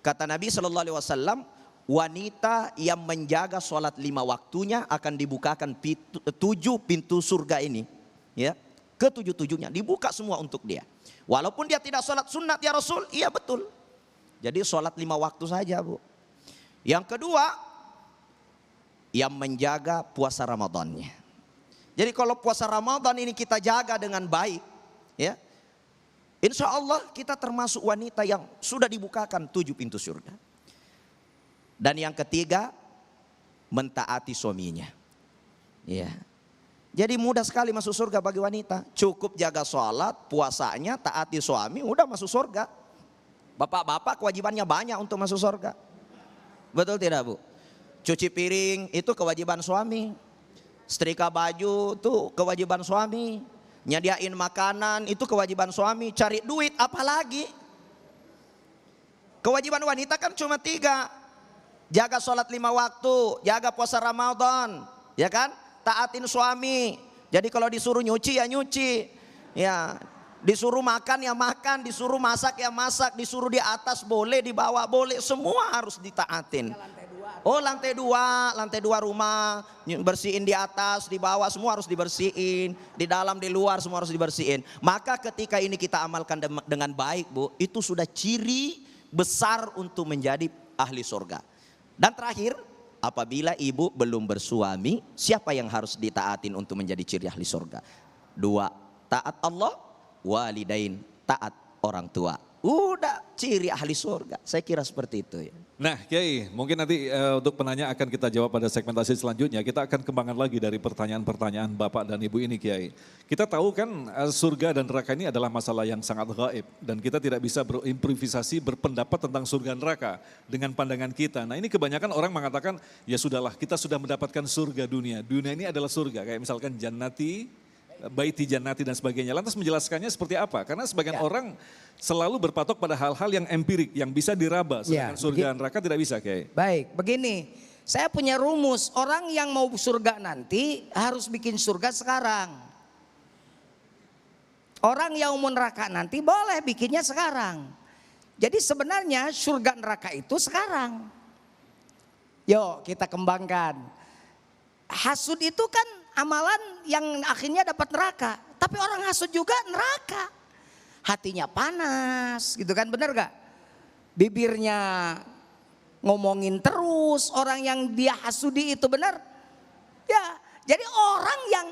kata Nabi SAW, wanita yang menjaga sholat 5 waktunya akan dibukakan 7 pintu surga ini. Ya, ke-7-7-nya dibuka semua untuk dia. Walaupun dia tidak sholat sunat ya Rasul, iya betul. Jadi sholat 5 waktu saja Bu. Yang kedua, yang menjaga puasa Ramadannya. Jadi kalau puasa Ramadan ini kita jaga dengan baik, ya, insya Allah kita termasuk wanita yang sudah dibukakan 7 pintu surga. Dan yang ketiga, mentaati suaminya. Ya. Jadi mudah sekali masuk surga bagi wanita. Cukup jaga sholat, puasanya, taati suami, udah masuk surga. Bapak-bapak kewajibannya banyak untuk masuk surga. Betul tidak Bu? Cuci piring itu kewajiban suami. Setrika baju itu kewajiban suami. Nyediain makanan itu kewajiban suami. Cari duit apalagi. Kewajiban wanita kan cuma 3. Jaga sholat 5 waktu, jaga puasa Ramadan, ya kan? Taatin suami. Jadi kalau disuruh nyuci ya nyuci. Ya, disuruh makan ya makan, disuruh masak ya masak, disuruh di atas boleh, di bawah boleh, semua harus ditaatin. Oh lantai 2 rumah, bersihin di atas, di bawah semua harus dibersihin, di dalam, di luar semua harus dibersihin. Maka ketika ini kita amalkan dengan baik Bu, itu sudah ciri besar untuk menjadi ahli surga. Dan terakhir, apabila ibu belum bersuami, siapa yang harus ditaatin untuk menjadi ciri ahli surga? 2, taat Allah, walidain, taat orang tua. Udah ciri ahli surga. Saya kira seperti itu ya. Nah Kiai, mungkin nanti untuk penanya akan kita jawab pada segmentasi selanjutnya. Kita akan kembangkan lagi dari pertanyaan-pertanyaan Bapak dan Ibu ini Kiai. Kita tahu kan surga dan neraka ini adalah masalah yang sangat gaib. Dan kita tidak bisa berimprovisasi berpendapat tentang surga neraka dengan pandangan kita. Nah ini kebanyakan orang mengatakan ya sudahlah kita sudah mendapatkan surga dunia. Dunia ini adalah surga kayak misalkan jannati, baiti jannati dan sebagainya. Lantas menjelaskannya seperti apa? Karena sebagian orang selalu berpatok pada hal-hal yang empirik, yang bisa diraba. Sedangkan surga neraka tidak bisa Kiai. Baik, begini. Saya punya rumus, orang yang mau surga nanti harus bikin surga sekarang. Orang yang mau neraka nanti boleh bikinnya sekarang. Jadi sebenarnya surga neraka itu sekarang. Yuk kita kembangkan. Hasud itu kan amalan yang akhirnya dapat neraka. Tapi orang hasud juga neraka. Hatinya panas gitu kan, bener gak? Bibirnya ngomongin terus, orang yang dia hasudi itu bener. Ya, jadi orang yang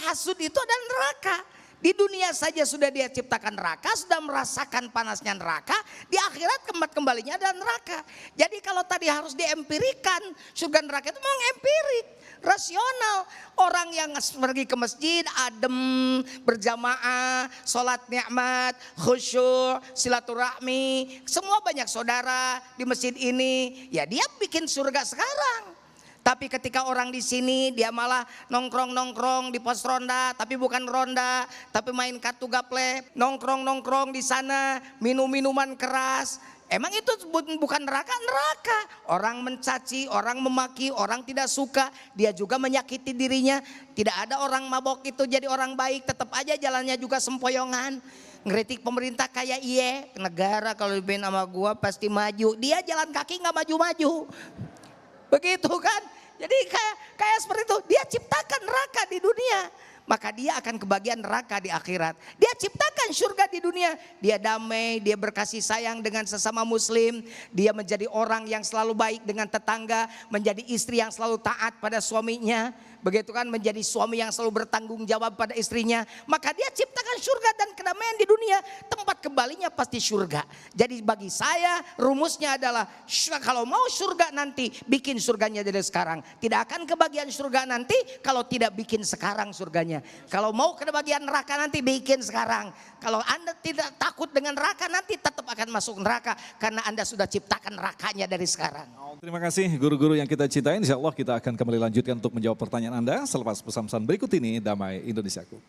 hasud itu adalah neraka. Di dunia saja sudah dia ciptakan neraka, sudah merasakan panasnya neraka, di akhirat kembalinya adalah neraka. Jadi kalau tadi harus diempirikan, surga neraka itu memang empirik, rasional. Orang yang pergi ke masjid, adem, berjamaah, sholat nikmat, khusyuk, silaturahmi, semua banyak saudara di masjid ini, ya dia bikin surga sekarang. Tapi ketika orang di sini dia malah nongkrong-nongkrong di pos ronda, tapi bukan ronda, tapi main kartu gaple, nongkrong-nongkrong di sana, minum-minuman keras. Emang itu bukan neraka? Neraka. Orang mencaci, orang memaki, orang tidak suka, dia juga menyakiti dirinya. Tidak ada orang mabok itu jadi orang baik, tetap aja jalannya juga sempoyongan. Ngeritik pemerintah kayak iye, negara kalau dipimpin sama gua pasti maju. Dia jalan kaki nggak maju-maju. Begitu kan? Jadi kayak seperti itu. Dia ciptakan neraka di dunia, maka dia akan kebagian neraka di akhirat. Dia ciptakan surga di dunia. Dia damai, dia berkasih sayang dengan sesama muslim. Dia menjadi orang yang selalu baik dengan tetangga, menjadi istri yang selalu taat pada suaminya. Begitu kan, menjadi suami yang selalu bertanggung jawab pada istrinya. Maka dia ciptakan surga dan kedamaian di dunia. Tempat kembalinya pasti surga. Jadi bagi saya rumusnya adalah kalau mau surga nanti bikin surganya dari sekarang. Tidak akan kebagian surga nanti kalau tidak bikin sekarang surganya. Kalau mau kebagian neraka nanti bikin sekarang. Kalau Anda tidak takut dengan neraka nanti tetap akan masuk neraka. Karena Anda sudah ciptakan nerakanya dari sekarang. Terima kasih guru-guru yang kita cintai. Insya Allah kita akan kembali lanjutkan untuk menjawab pertanyaan Anda selepas pesan-pesan berikut ini. Damai Indonesiaku.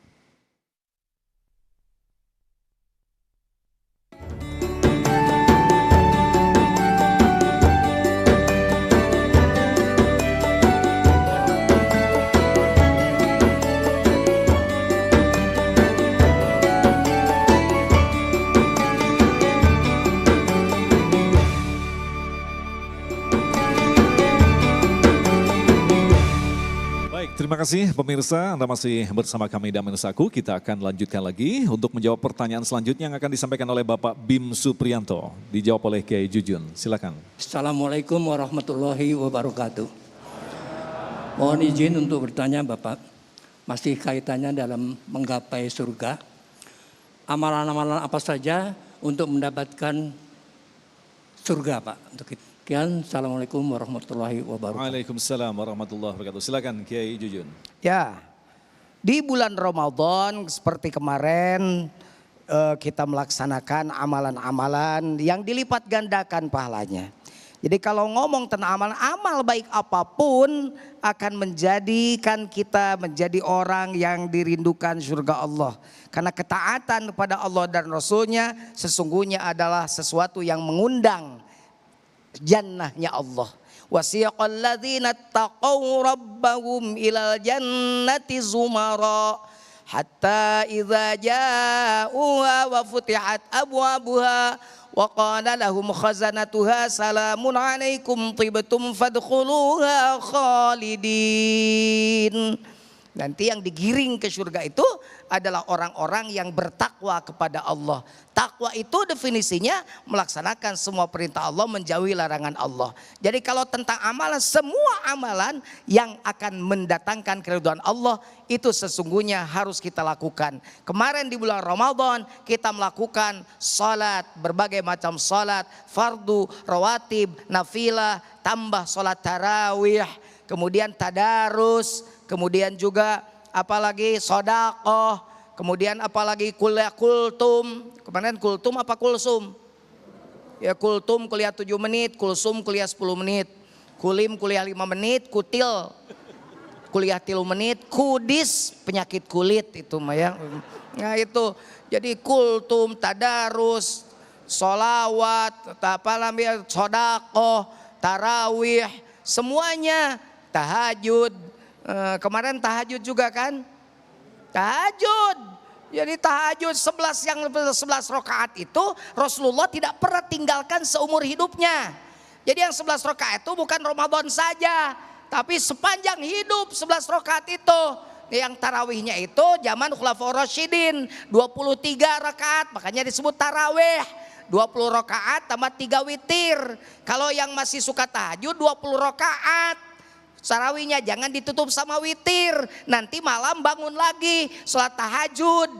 Terima kasih pemirsa, Anda masih bersama kami Damai Nusaku. Kita akan lanjutkan lagi untuk menjawab pertanyaan selanjutnya yang akan disampaikan oleh Bapak Bim Supriyanto. Dijawab oleh Kiai Jujun, silakan. Assalamualaikum warahmatullahi wabarakatuh. Mohon izin untuk bertanya Bapak, masih kaitannya dalam menggapai surga. Amalan-amalan apa saja untuk mendapatkan surga Pak? Untuk itu. Sekian, Assalamualaikum warahmatullahi wabarakatuh. Waalaikumsalam warahmatullahi wabarakatuh. Silakan Kiai Jujun. Ya, di bulan Ramadan seperti kemarin kita melaksanakan amalan-amalan yang dilipat gandakan pahalanya. Jadi kalau ngomong tentang amal baik apapun akan menjadikan kita menjadi orang yang dirindukan surga Allah. Karena ketaatan kepada Allah dan Rasulnya sesungguhnya adalah sesuatu yang mengundang jannahnya Allah. Wasiqal ladzina taqaw rabbahum ilal jannati zumara hatta idza ja'uha wa futihat abwabuha wa qala lahum khazanatuha salamun alaikum tibtum fadkhuluha khalidin. Nanti yang digiring ke surga itu adalah orang-orang yang bertakwa kepada Allah. Takwa itu definisinya melaksanakan semua perintah Allah, menjauhi larangan Allah. Jadi kalau tentang amalan, semua amalan yang akan mendatangkan keridhaan Allah itu sesungguhnya harus kita lakukan. Kemarin di bulan Ramadan kita melakukan salat, berbagai macam salat, fardu, rawatib, nafilah, tambah salat tarawih, kemudian tadarus, kemudian juga apalagi sodakoh, kemudian apalagi kuliah kultum. Kemarin kultum apa kulsum? Ya kultum kuliah 7 menit, kulsum kuliah 10 menit, kulim kuliah 5 menit, kutil kuliah 3 menit, kudis penyakit kulit itu mah ya. Nah itu jadi kultum, tadarus, solawat, apa namanya, sodakoh, tarawih, semuanya, tahajud. Kemarin tahajud juga kan? Tahajud. Jadi tahajud 11 rakaat itu Rasulullah tidak pernah tinggalkan seumur hidupnya. Jadi yang 11 rakaat itu bukan Ramadan saja, tapi sepanjang hidup 11 rakaat itu. Yang tarawihnya itu zaman Khulafaur Rasyidin 23 rakaat, makanya disebut tarawih. 20 rakaat tambah 3 witir. Kalau yang masih suka tahajud 20 rakaat. Tarawihnya jangan ditutup sama witir, nanti malam bangun lagi sholat tahajud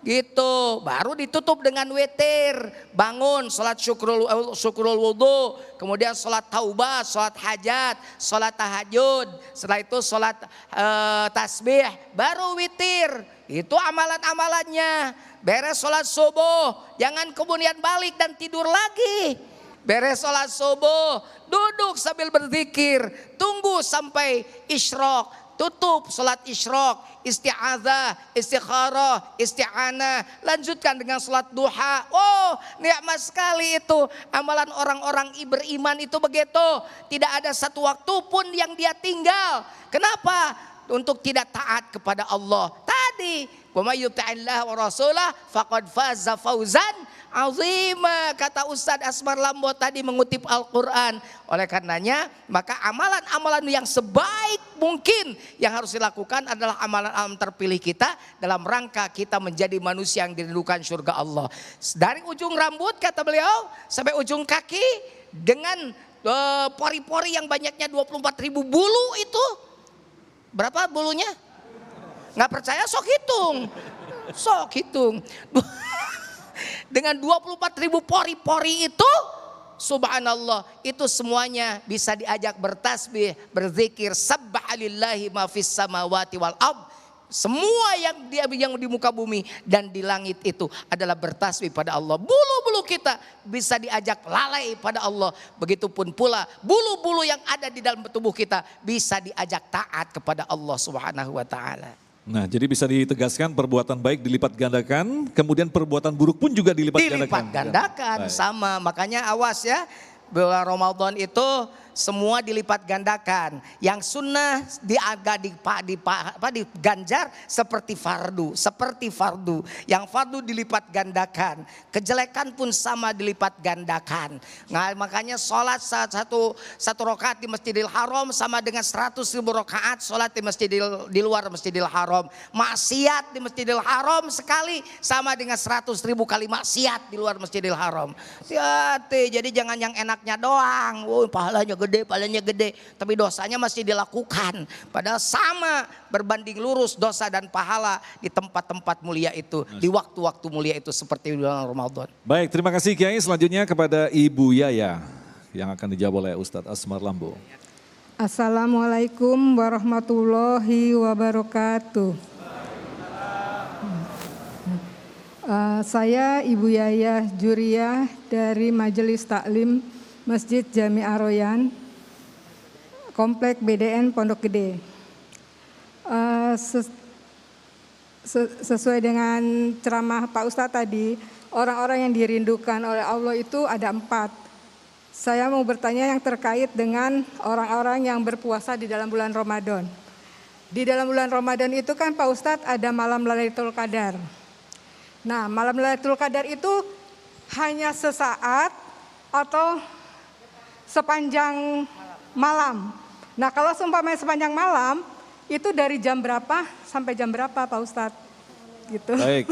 gitu, baru ditutup dengan witir, bangun sholat syukrul wudu, kemudian sholat taubah, sholat hajat, sholat tahajud, setelah itu sholat tasbih, baru witir. Itu amalan-amalannya. Beres sholat subuh, jangan kemudian balik dan tidur lagi. Beres sholat subuh, duduk sambil berzikir, tunggu sampai isyraq, tutup sholat isyraq, isti'adzah, istikharah, isti'anah, lanjutkan dengan sholat duha. Oh, nikmat sekali itu. Amalan orang-orang beriman itu begitu. Tidak ada satu waktu pun yang dia tinggal. Kenapa? Untuk tidak taat kepada Allah. Tadi, wa may yuti'illah wa rasulah faqad faza fauzan azima, kata Ustadz Asmar Lambo tadi mengutip Al-Quran. Oleh karenanya maka amalan-amalan yang sebaik mungkin yang harus dilakukan adalah amalan-amalan terpilih kita dalam rangka kita menjadi manusia yang dirindukan surga Allah. Dari ujung rambut kata beliau sampai ujung kaki dengan pori-pori yang banyaknya 24.000 bulu itu. Berapa bulunya? Nggak percaya sok hitung. Dengan 24.000 pori-pori itu, subhanallah, itu semuanya bisa diajak bertasbih, berzikir, sabbahalillahi ma fis samawati wal ard. Semua yang di muka bumi dan di langit itu adalah bertasbih pada Allah. Bulu-bulu kita bisa diajak lalai pada Allah. Begitupun pula bulu-bulu yang ada di dalam tubuh kita bisa diajak taat kepada Allah Subhanahu wa taala. Nah, jadi bisa ditegaskan perbuatan baik dilipat gandakan, kemudian perbuatan buruk pun juga dilipat gandakan. Sama, makanya awas ya. Bulan Ramadan itu semua dilipat gandakan. Yang sunnah diganjar seperti fardu. Yang fardu dilipat gandakan. Kejelekan pun sama dilipat gandakan. Nah, makanya sholat satu rakaat di Masjidil Haram sama dengan 100.000 rakaat sholat di luar Masjidil Haram. Maksiat di Masjidil Haram sekali sama dengan 100.000 kali maksiat di luar Masjidil Haram. Hati, jadi jangan yang enaknya doang. Pahalanya gede, tapi dosanya masih dilakukan. Padahal sama berbanding lurus dosa dan pahala di tempat-tempat mulia itu, di waktu-waktu mulia itu seperti di bulan Ramadan. Baik, terima kasih Kiai. Selanjutnya kepada Ibu Yaya yang akan dijawab oleh Ustadz Asmar Lambo. Assalamualaikum warahmatullahi wabarakatuh. Saya Ibu Yaya Juriyah dari Majelis Taklim Masjid Jami Aroyan, Komplek BDN Pondok Gede. Sesuai dengan ceramah Pak Ustadz tadi, orang-orang yang dirindukan oleh Allah itu ada 4. Saya mau bertanya yang terkait dengan orang-orang yang berpuasa di dalam bulan Ramadan. Di dalam bulan Ramadan itu kan Pak Ustadz ada malam Lailatul Qadar. Nah, malam Lailatul Qadar itu hanya sesaat atau sepanjang malam. Nah, kalau seumpamanya sepanjang malam itu dari jam berapa sampai jam berapa Pak Ustadz? Gitu. Baik.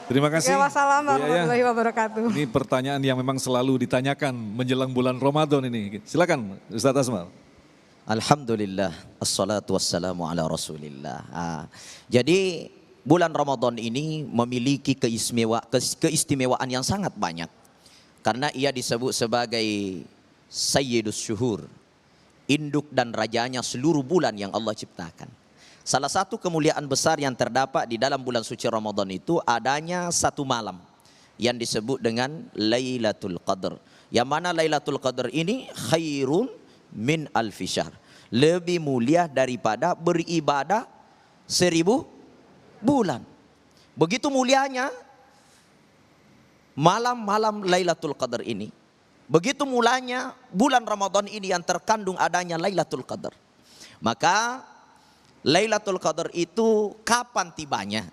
Terima kasih. Ya, wassalamualaikum Bu Yaya. warahmatullahi wabarakatuh. Ini pertanyaan yang memang selalu ditanyakan menjelang bulan Ramadan ini. Silakan Ustadz Asmal. Alhamdulillah, assalatu wassalamu ala rasulillah. Jadi bulan Ramadan ini memiliki keistimewaan yang sangat banyak. Karena ia disebut sebagai Sayyidus Syuhur, induk dan rajanya seluruh bulan yang Allah ciptakan. Salah satu kemuliaan besar yang terdapat di dalam bulan suci Ramadan itu adanya satu malam yang disebut dengan Lailatul Qadar. Yang mana Lailatul Qadar ini khairun min alfi syahr, lebih mulia daripada beribadah 1000 bulan. Begitu mulianya malam-malam Lailatul Qadar ini. Begitu mulanya bulan Ramadan ini yang terkandung adanya Lailatul Qadar. Maka Lailatul Qadar itu kapan tibanya?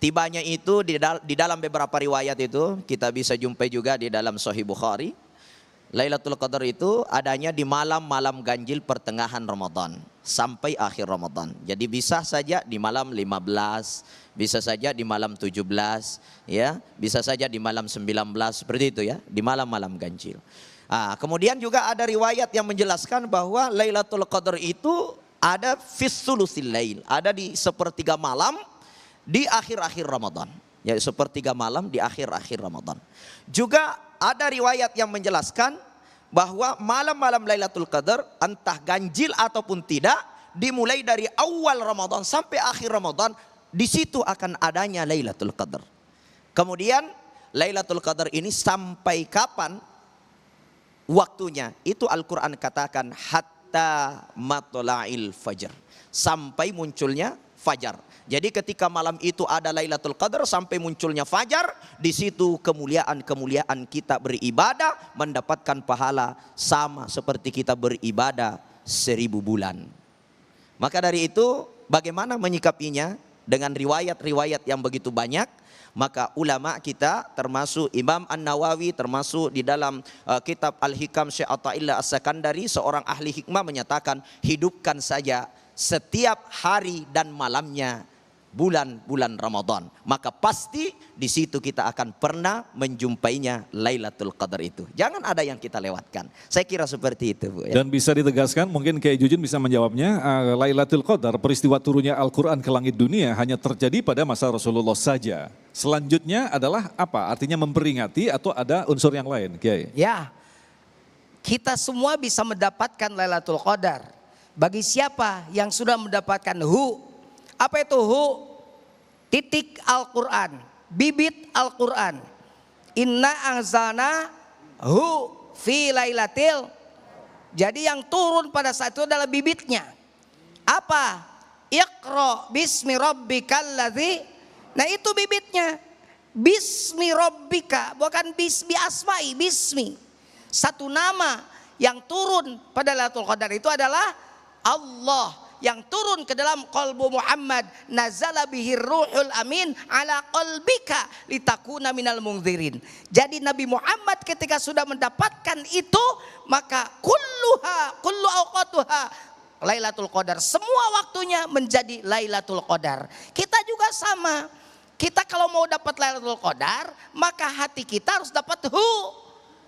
Tibanya itu di dalam beberapa riwayat itu kita bisa jumpai juga di dalam Sahih Bukhari. Lailatul Qadar itu adanya di malam-malam ganjil pertengahan Ramadan sampai akhir Ramadan. Jadi bisa saja di malam 15, bisa saja di malam 17, ya, bisa saja di malam 19, seperti itu ya, di malam-malam ganjil. Kemudian juga ada riwayat yang menjelaskan bahwa Lailatul Qadar itu ada fis sulusil lail, ada di sepertiga malam di akhir-akhir Ramadan. Ya, sepertiga malam di akhir-akhir Ramadan. Juga ada riwayat yang menjelaskan bahwa malam-malam Lailatul Qadar entah ganjil ataupun tidak, dimulai dari awal Ramadan sampai akhir Ramadan, di situ akan adanya Lailatul Qadar. Kemudian Lailatul Qadar ini sampai kapan waktunya? Itu Al-Quran katakan hatta matla'il fajr, sampai munculnya fajar. Jadi ketika malam itu ada Lailatul Qadar sampai munculnya fajar, di situ kemuliaan kita beribadah mendapatkan pahala sama seperti kita beribadah 1000 bulan. Maka dari itu bagaimana menyikapinya dengan riwayat-riwayat yang begitu banyak? Maka ulama kita termasuk Imam An-Nawawi, termasuk di dalam kitab Al-Hikam Syekh Athaillah As-Sakandari, seorang ahli hikmah menyatakan hidupkan saja setiap hari dan malamnya bulan-bulan Ramadan, maka pasti di situ kita akan pernah menjumpainya Lailatul Qadar itu. Jangan ada yang kita lewatkan. Saya kira seperti itu, Bu. Ya. Dan bisa ditegaskan, mungkin Kiai Jujun bisa menjawabnya, Lailatul Qadar, peristiwa turunnya Al-Quran ke langit dunia hanya terjadi pada masa Rasulullah saja. Selanjutnya adalah apa? Artinya memperingati atau ada unsur yang lain, Kiai? Ya, kita semua bisa mendapatkan Lailatul Qadar. Bagi siapa yang sudah mendapatkan apa itu titik Al-Quran, bibit Al-Quran. Inna anzalna fi lailatil. Jadi yang turun pada saat itu adalah bibitnya. Apa? Iqra bismi rabbikal ladzi. Nah itu bibitnya. Bismi rabbika, bukan bismi asma'i, bismi. Satu nama yang turun pada Lailatul Qadar itu adalah Allah, yang turun ke dalam qalbu Muhammad. Nazala bihir ruhul amin ala qalbika litakuna minal munzirin. Jadi Nabi Muhammad ketika sudah mendapatkan itu, maka kullu awqatuha Lailatul Qadar, semua waktunya menjadi Lailatul Qadar. Kita juga sama. Kita kalau mau dapat Lailatul Qadar, maka hati kita harus dapat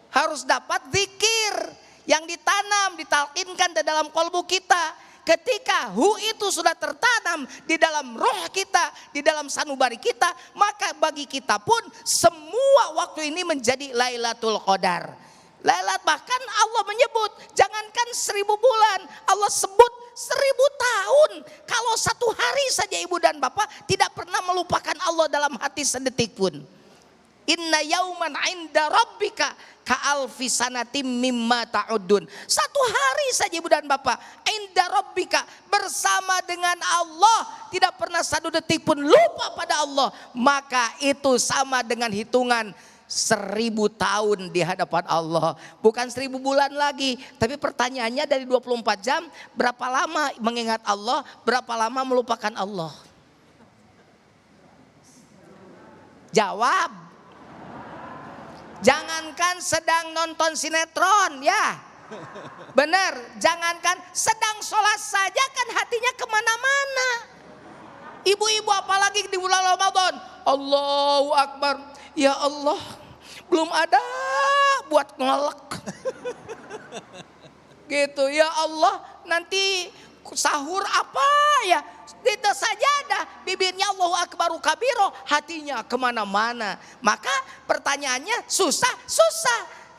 harus dapat zikir yang ditanam, ditalkinkan di dalam kalbu kita. Ketika itu sudah tertanam di dalam roh kita, di dalam sanubari kita, maka bagi kita pun semua waktu ini menjadi Lailatul Qadar. Bahkan Allah menyebut, jangankan 1000 bulan, Allah sebut 1000 tahun. Kalau satu hari saja ibu dan bapak tidak pernah melupakan Allah dalam hati sedetik pun. Inna yauman inda rabbika ka'alfi sanatim mimma ta'udun. Satu hari saja ibu dan bapak, inda rabbika, bersama dengan Allah, tidak pernah satu detik pun lupa pada Allah. Maka itu sama dengan hitungan 1000 tahun di hadapan Allah. Bukan 1000 bulan lagi. Tapi pertanyaannya dari 24 jam, berapa lama mengingat Allah, berapa lama melupakan Allah? Jawab. Jangankan sedang nonton sinetron, ya benar. Jangankan sedang sholat saja kan hatinya kemana-mana. Ibu-ibu apalagi di bulan Ramadan. Allahu Akbar. Ya Allah, belum ada buat ngolek. Gitu, ya Allah, nanti sahur apa ya? Itu saja ada bibirnya Allahu Akbaru kabiro, hatinya kemana-mana. Maka pertanyaannya susah.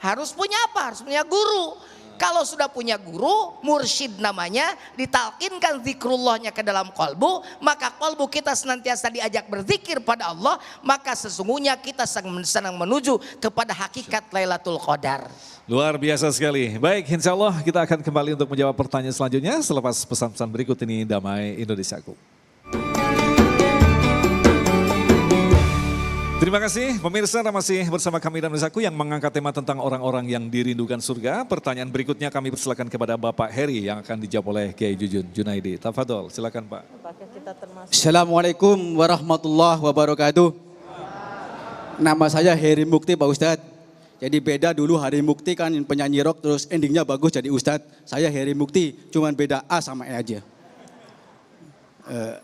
Harus punya apa? Harus punya guru. Kalau sudah punya guru, mursyid namanya, ditalkinkan zikrullahnya ke dalam kolbu, maka kolbu kita senantiasa diajak berzikir pada Allah, maka sesungguhnya kita senang menuju kepada hakikat Lailatul Qadar. Luar biasa sekali. Baik, insya Allah kita akan kembali untuk menjawab pertanyaan selanjutnya selepas pesan-pesan berikut ini. Damai Indonesiaku. Terima kasih pemirsa, masih bersama kami dan Indonesiaku yang mengangkat tema tentang orang-orang yang dirindukan surga. Pertanyaan berikutnya kami persilakan kepada Bapak Heri yang akan dijawab oleh Kiai Jujun Junaidi. Tafadol, silakan Pak. Assalamualaikum warahmatullahi wabarakatuh. Nama saya Heri Mukti Pak Ustadz. Jadi beda dulu Heri Mukti kan penyanyi rock terus endingnya bagus jadi Ustadz. Saya Heri Mukti, cuman beda A sama E aja.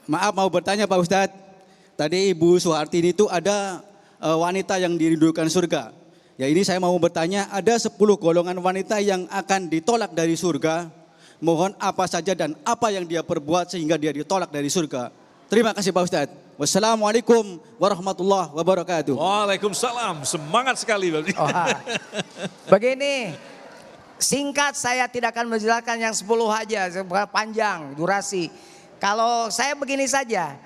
Maaf mau bertanya Pak Ustadz. Tadi Ibu Suhartini itu ada wanita yang dirindukan surga. Ya ini saya mau bertanya, ada 10 golongan wanita yang akan ditolak dari surga. Mohon apa saja dan apa yang dia perbuat sehingga dia ditolak dari surga. Terima kasih Pak Ustadz. Wassalamualaikum warahmatullahi wabarakatuh. Waalaikumsalam, semangat sekali. Begini, singkat saya tidak akan menjelaskan yang 10 aja, panjang durasi. Kalau saya begini saja.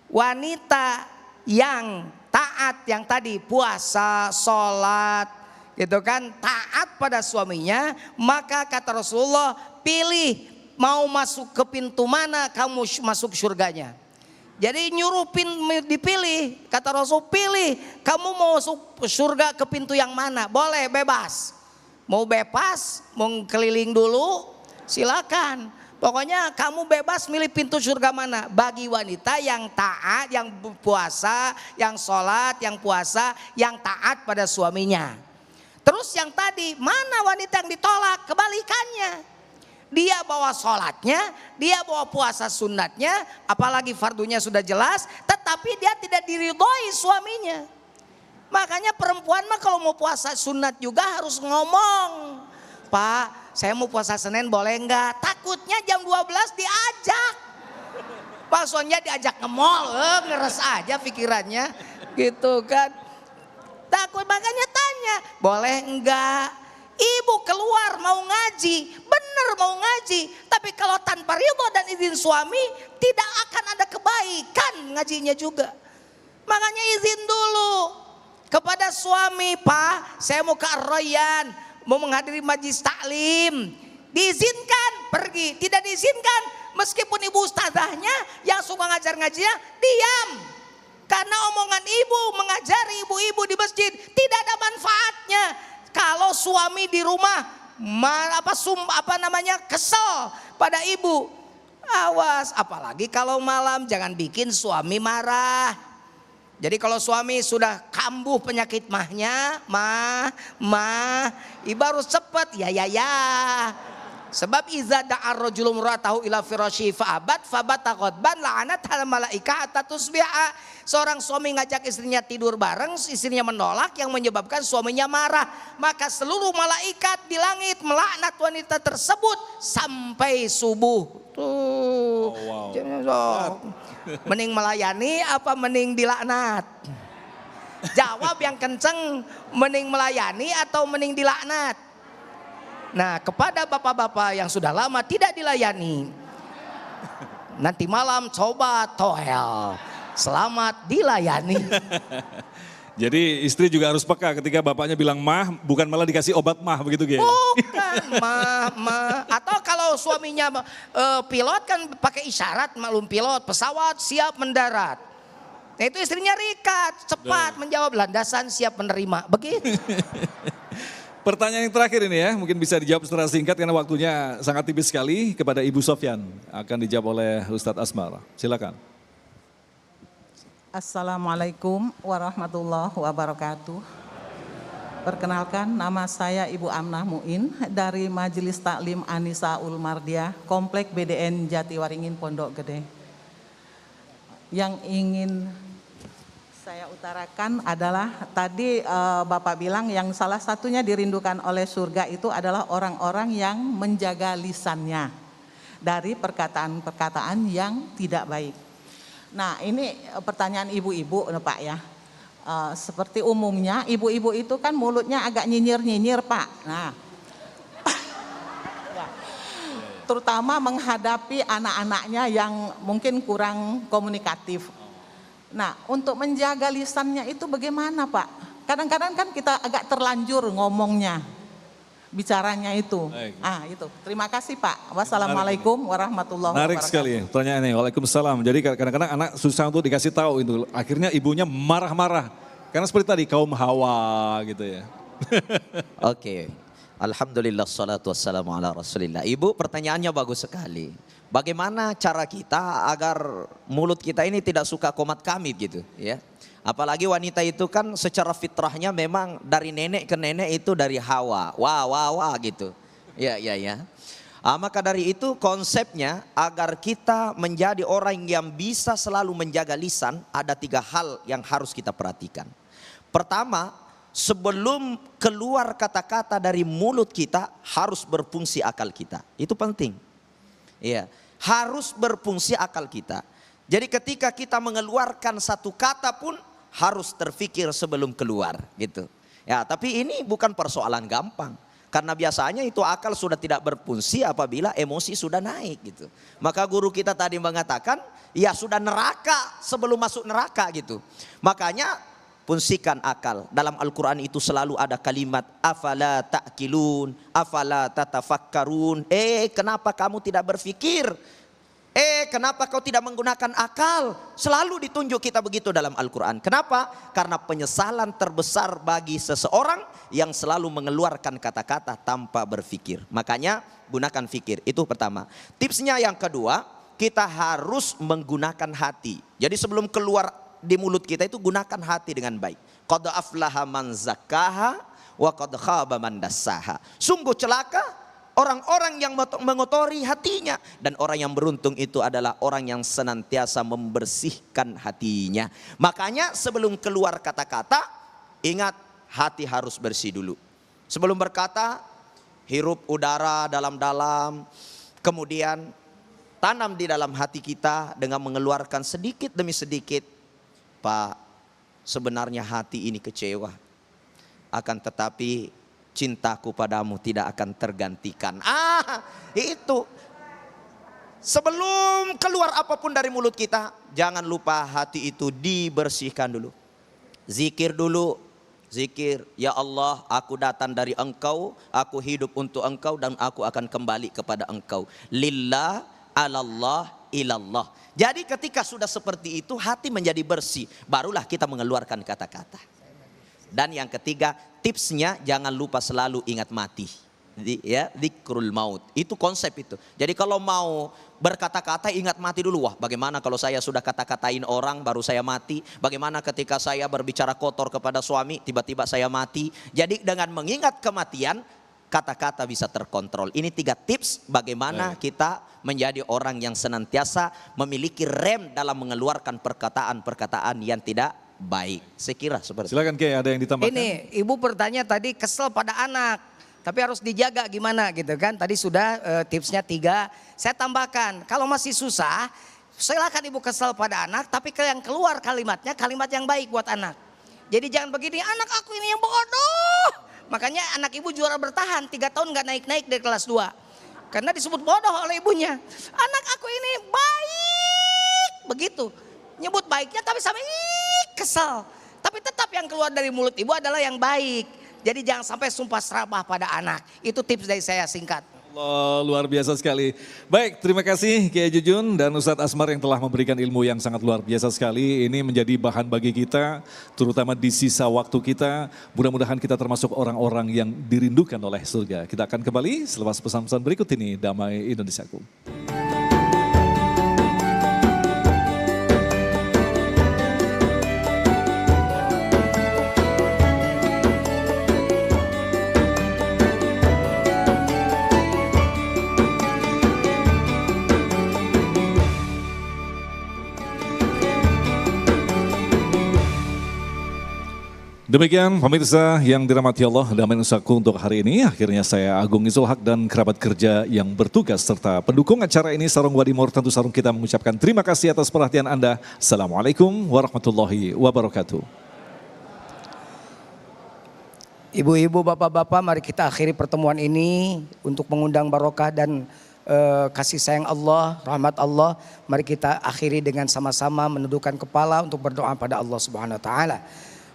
Wanita yang taat yang tadi puasa, sholat gitu kan, taat pada suaminya, maka kata Rasulullah, pilih mau masuk ke pintu mana kamu masuk surganya. Jadi nyuruh dipilih, kata Rasul, pilih kamu mau masuk surga ke pintu yang mana, boleh bebas. Mau bebas, mau keliling dulu silakan. Pokoknya kamu bebas milih pintu surga mana. Bagi wanita yang taat, yang puasa, yang sholat, yang puasa, yang taat pada suaminya. Terus yang tadi, mana wanita yang ditolak? Kebalikannya. Dia bawa sholatnya, dia bawa puasa sunatnya, apalagi fardunya sudah jelas, tetapi dia tidak diridhoi suaminya. Makanya perempuan mah kalau mau puasa sunat juga harus ngomong. Pak, saya mau puasa Senin boleh enggak? Takutnya jam 12 diajak. Pak Sonya diajak nge-mall, ngeres aja pikirannya. Gitu kan. Takut makanya tanya, boleh enggak? Ibu keluar mau ngaji, bener mau ngaji. Tapi kalau tanpa ridho dan izin suami, tidak akan ada kebaikan ngajinya juga. Makanya izin dulu kepada suami, Pak saya mau ke Ar-Rayyan, mau menghadiri majlis taklim, diizinkan pergi, tidak diizinkan meskipun ibu ustazahnya yang suka ngajar ngajinya diam, karena omongan ibu mengajari ibu-ibu di masjid tidak ada manfaatnya. Kalau suami di rumah kesel pada ibu, awas, apalagi kalau malam jangan bikin suami marah. Jadi kalau suami sudah kambuh penyakit mahnya, ibu harus cepat ya. Sebab iza da'ar rajulun ratahu ila firasyi fa'abat fabata ghadban la'anat hal malaika hatta tusbiha. Seorang suami ngajak istrinya tidur bareng, istrinya menolak yang menyebabkan suaminya marah. Maka seluruh malaikat di langit melaknat wanita tersebut sampai subuh. Tuh. Oh, wow. Mending melayani apa mending dilaknat? Jawab yang kenceng, mending melayani atau mending dilaknat? Nah, kepada bapak-bapak yang sudah lama tidak dilayani, nanti malam coba toel, selamat dilayani. Jadi istri juga harus peka ketika bapaknya bilang mah, bukan malah dikasih obat mah begitu Kiai. Bukan mah. Atau kalau suaminya pilot kan pakai isyarat, maklum pilot pesawat siap mendarat. Nah itu istrinya rikat, cepat menjawab, landasan siap menerima, begitu. Pertanyaan yang terakhir ini ya, mungkin bisa dijawab secara singkat karena waktunya sangat tipis sekali, kepada Ibu Sofyan. Akan dijawab oleh Ustadz Asmar. Silakan. Assalamualaikum warahmatullahi wabarakatuh. Perkenalkan, nama saya Ibu Amnah Muin dari Majelis Taklim Anisa Ulmardiah, Komplek BDN Jatiwaringin, Pondok Gede. Yang ingin saya utarakan adalah tadi Bapak bilang yang salah satunya dirindukan oleh surga itu adalah orang-orang yang menjaga lisannya dari perkataan-perkataan yang tidak baik. Nah, ini pertanyaan ibu-ibu Pak ya. Seperti umumnya ibu-ibu itu kan mulutnya agak nyinyir-nyinyir Pak. Nah, terutama menghadapi anak-anaknya yang mungkin kurang komunikatif. Nah, untuk menjaga lisannya itu bagaimana Pak? Kadang-kadang kan kita agak terlanjur ngomongnya, bicaranya itu. Itu. Terima kasih Pak. Wassalamualaikum warahmatullahi wabarakatuh. Menarik sekali pertanyaannya. Waalaikumsalam. Jadi kadang-kadang anak susah untuk dikasih tahu itu. Akhirnya ibunya marah-marah. Karena seperti tadi kaum Hawa gitu ya. Oke. Alhamdulillah salatu wassalamu ala rasulillah. Ibu, pertanyaannya bagus sekali. Bagaimana cara kita agar mulut kita ini tidak suka komat kamit gitu ya. Apalagi wanita itu kan secara fitrahnya memang dari nenek ke nenek itu dari Hawa. Wah gitu. Ya. Maka dari itu konsepnya agar kita menjadi orang yang bisa selalu menjaga lisan, ada 3 hal yang harus kita perhatikan. Pertama, sebelum keluar kata-kata dari mulut kita harus berfungsi akal kita. Itu penting. Iya, harus berfungsi akal kita. Jadi ketika kita mengeluarkan satu kata pun harus terfikir sebelum keluar gitu. Ya, tapi ini bukan persoalan gampang. Karena biasanya itu akal sudah tidak berfungsi apabila emosi sudah naik gitu. Maka guru kita tadi mengatakan, ya sudah neraka sebelum masuk neraka gitu. Makanya fungsikan akal. Dalam Al-Quran itu selalu ada kalimat afala ta'kilun, afala tatafakkarun. Kenapa kamu tidak berfikir? Kenapa kau tidak menggunakan akal? Selalu ditunjuk kita begitu dalam Al-Quran. Kenapa? Karena penyesalan terbesar bagi seseorang yang selalu mengeluarkan kata-kata tanpa berfikir. Makanya gunakan fikir, itu pertama. Tipsnya yang kedua, kita harus menggunakan hati. Jadi sebelum keluar di mulut kita itu gunakan hati dengan baik. Qad aflaha man zakkaha wa qad khaba man dassaha. Sungguh celaka orang-orang yang mengotori hatinya, dan orang yang beruntung itu adalah orang yang senantiasa membersihkan hatinya. Makanya sebelum keluar kata-kata, ingat hati harus bersih dulu. Sebelum berkata, hirup udara dalam-dalam, kemudian tanam di dalam hati kita dengan mengeluarkan sedikit demi sedikit. Pak, sebenarnya hati ini kecewa, akan tetapi cintaku padamu tidak akan tergantikan. Itu. Sebelum keluar apapun dari mulut kita, jangan lupa hati itu dibersihkan dulu. Zikir dulu. Zikir, ya Allah, aku datang dari Engkau, aku hidup untuk Engkau, dan aku akan kembali kepada Engkau. Lillah, alallah, ilallah. Jadi ketika sudah seperti itu, hati menjadi bersih, barulah kita mengeluarkan kata-kata. Dan yang ketiga, tipsnya jangan lupa selalu ingat mati. Ya, dzikrul maut. Itu konsep itu. Jadi kalau mau berkata-kata ingat mati dulu. Wah, bagaimana kalau saya sudah kata-katain orang baru saya mati? Bagaimana ketika saya berbicara kotor kepada suami tiba-tiba saya mati? Jadi dengan mengingat kematian, kata-kata bisa terkontrol. Ini 3 tips bagaimana kita menjadi orang yang senantiasa memiliki rem dalam mengeluarkan perkataan-perkataan yang tidak baik. Saya kira seperti itu. Silakan Kiai, ada yang ditambahkan? Ini ibu bertanya tadi kesel pada anak, tapi harus dijaga gimana gitu kan. Tadi sudah tipsnya 3. Saya tambahkan, kalau masih susah, silakan ibu kesel pada anak, tapi yang keluar kalimatnya kalimat yang baik buat anak. Jadi jangan begini, anak aku ini yang bodoh. Makanya anak ibu juara bertahan 3 tahun gak naik-naik dari kelas 2. Karena disebut bodoh oleh ibunya. Anak aku ini baik. Begitu. Nyebut baiknya tapi sampai kesel. Tapi tetap yang keluar dari mulut ibu adalah yang baik. Jadi jangan sampai sumpah serapah pada anak. Itu tips dari saya singkat. Allah, luar biasa sekali. Baik, terima kasih Kiai Jujun dan Ustadz Asmar yang telah memberikan ilmu yang sangat luar biasa sekali. Ini menjadi bahan bagi kita, terutama di sisa waktu kita. Mudah-mudahan kita termasuk orang-orang yang dirindukan oleh surga. Kita akan kembali selepas pesan-pesan berikut ini. Damai Indonesiaku. Demikian pemirsa yang dirahmati Allah dan mengusahaku untuk hari ini. Akhirnya saya Agung Izul Haq dan kerabat kerja yang bertugas serta pendukung acara ini Sarung Wadimor, tentu Sarung kita mengucapkan terima kasih atas perhatian Anda. Assalamualaikum warahmatullahi wabarakatuh. Ibu-ibu, bapak-bapak, mari kita akhiri pertemuan ini untuk mengundang barokah dan kasih sayang Allah, rahmat Allah. Mari kita akhiri dengan sama-sama menundukkan kepala untuk berdoa pada Allah Subhanahu wa taala.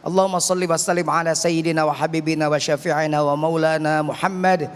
Allahumma salli wa sallim ala sayyidina wa habibina wa syafi'ina wa maulana Muhammad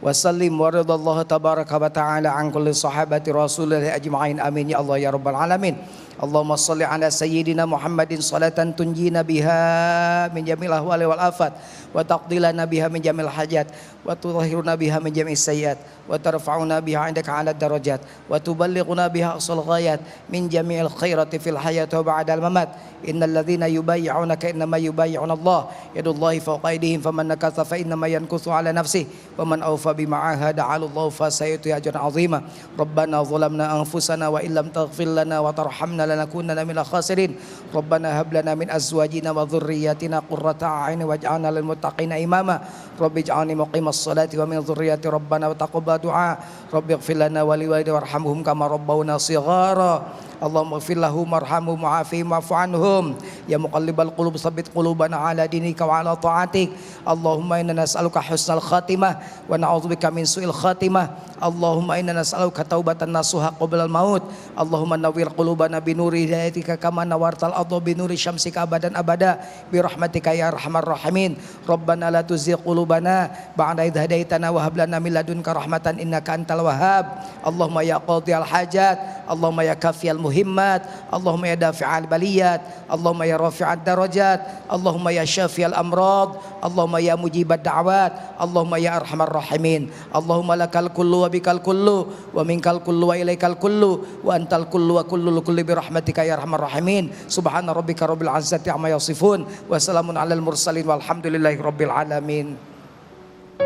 wa sallim wa ridallahu tabaraka wa ta'ala an kulli sahabati rasulillah ajma'in, amin ya Allah ya rabbal alamin. Allahumma salli ala sayyidina Muhammadin salatan tunjina biha min jamil ahwali wal afat wa taqdilana biha min jamil hajat wa tudhahiruna biha min jamil sayyat wa tarfa'una biha indaka ala darajat wa tuballighuna biha aqsal ghayat min jamil khairati fil hayat wa ba'dal mamat. Innal ladzina yubayyi'unaka innama yubayyi'una Allah yadullahi fawqa aydihim faman nakatha fa innama yankusu ala nafsihi wa man awfa bima ahada 'ala Allah fa sayu'ti ajran 'azima. Rabbana zalamna anfusana wa illam taghfir lana wa tarhamna lanakunanna minal khasirin. Rabbana hab lana min azwajina wa dhurriyyatina qurrata a'yun waj'alna lil muttaqina imama. Rabbi ij'alni muqimas salati wa min dhurriyyati rabbana wa taqabbal du'a. Rabbi ighfir lana wa liwalidayna warhamhum kama rabbawna shighara. Allahumma ighfir lahum warhamhum wa'afihim wa'fu anhum. Ya muqallibal qulub tsabbit qulubana ala dinika wa ala ta'atik. Allahumma inna nas'aluka husnal khatimah wa na'udzubika min su'il khatimah. Allahumma inna nas'aluka taubatan nasuha qabla al-maut. Allahumma nawwir qulubana bi nuri hidayatika kama nawartal ardha bi nuri syamsika abadan abada bi rahmatika ya arhamar rahimin. Rabbana la tuzigh qulubana ba'da idh hadaitana wa hab lana min ladunka rahmatan innaka antal wahhab. Allahumma ya qadhiyal hajat, Allahumma ya kafiyal muhimmat, Allahumma ya dafi'al baliyat, Allahumma ya rafi'ad darajat, Allahumma ya syafiyal amrad, Allahumma ya mujibad da'wat, Allahumma ya arhamar rahimin. Allahumma lakal kullu wa bikal kullu wa minkal kullu wa ilaikal kullu wa antal kullu wa kullu kulli bi rahmatika ya arhamar rahimin. Subhana rabbika rabbil izzati amma yasifun wa salamun alal mursalin walhamdulillahi rabbil alamin.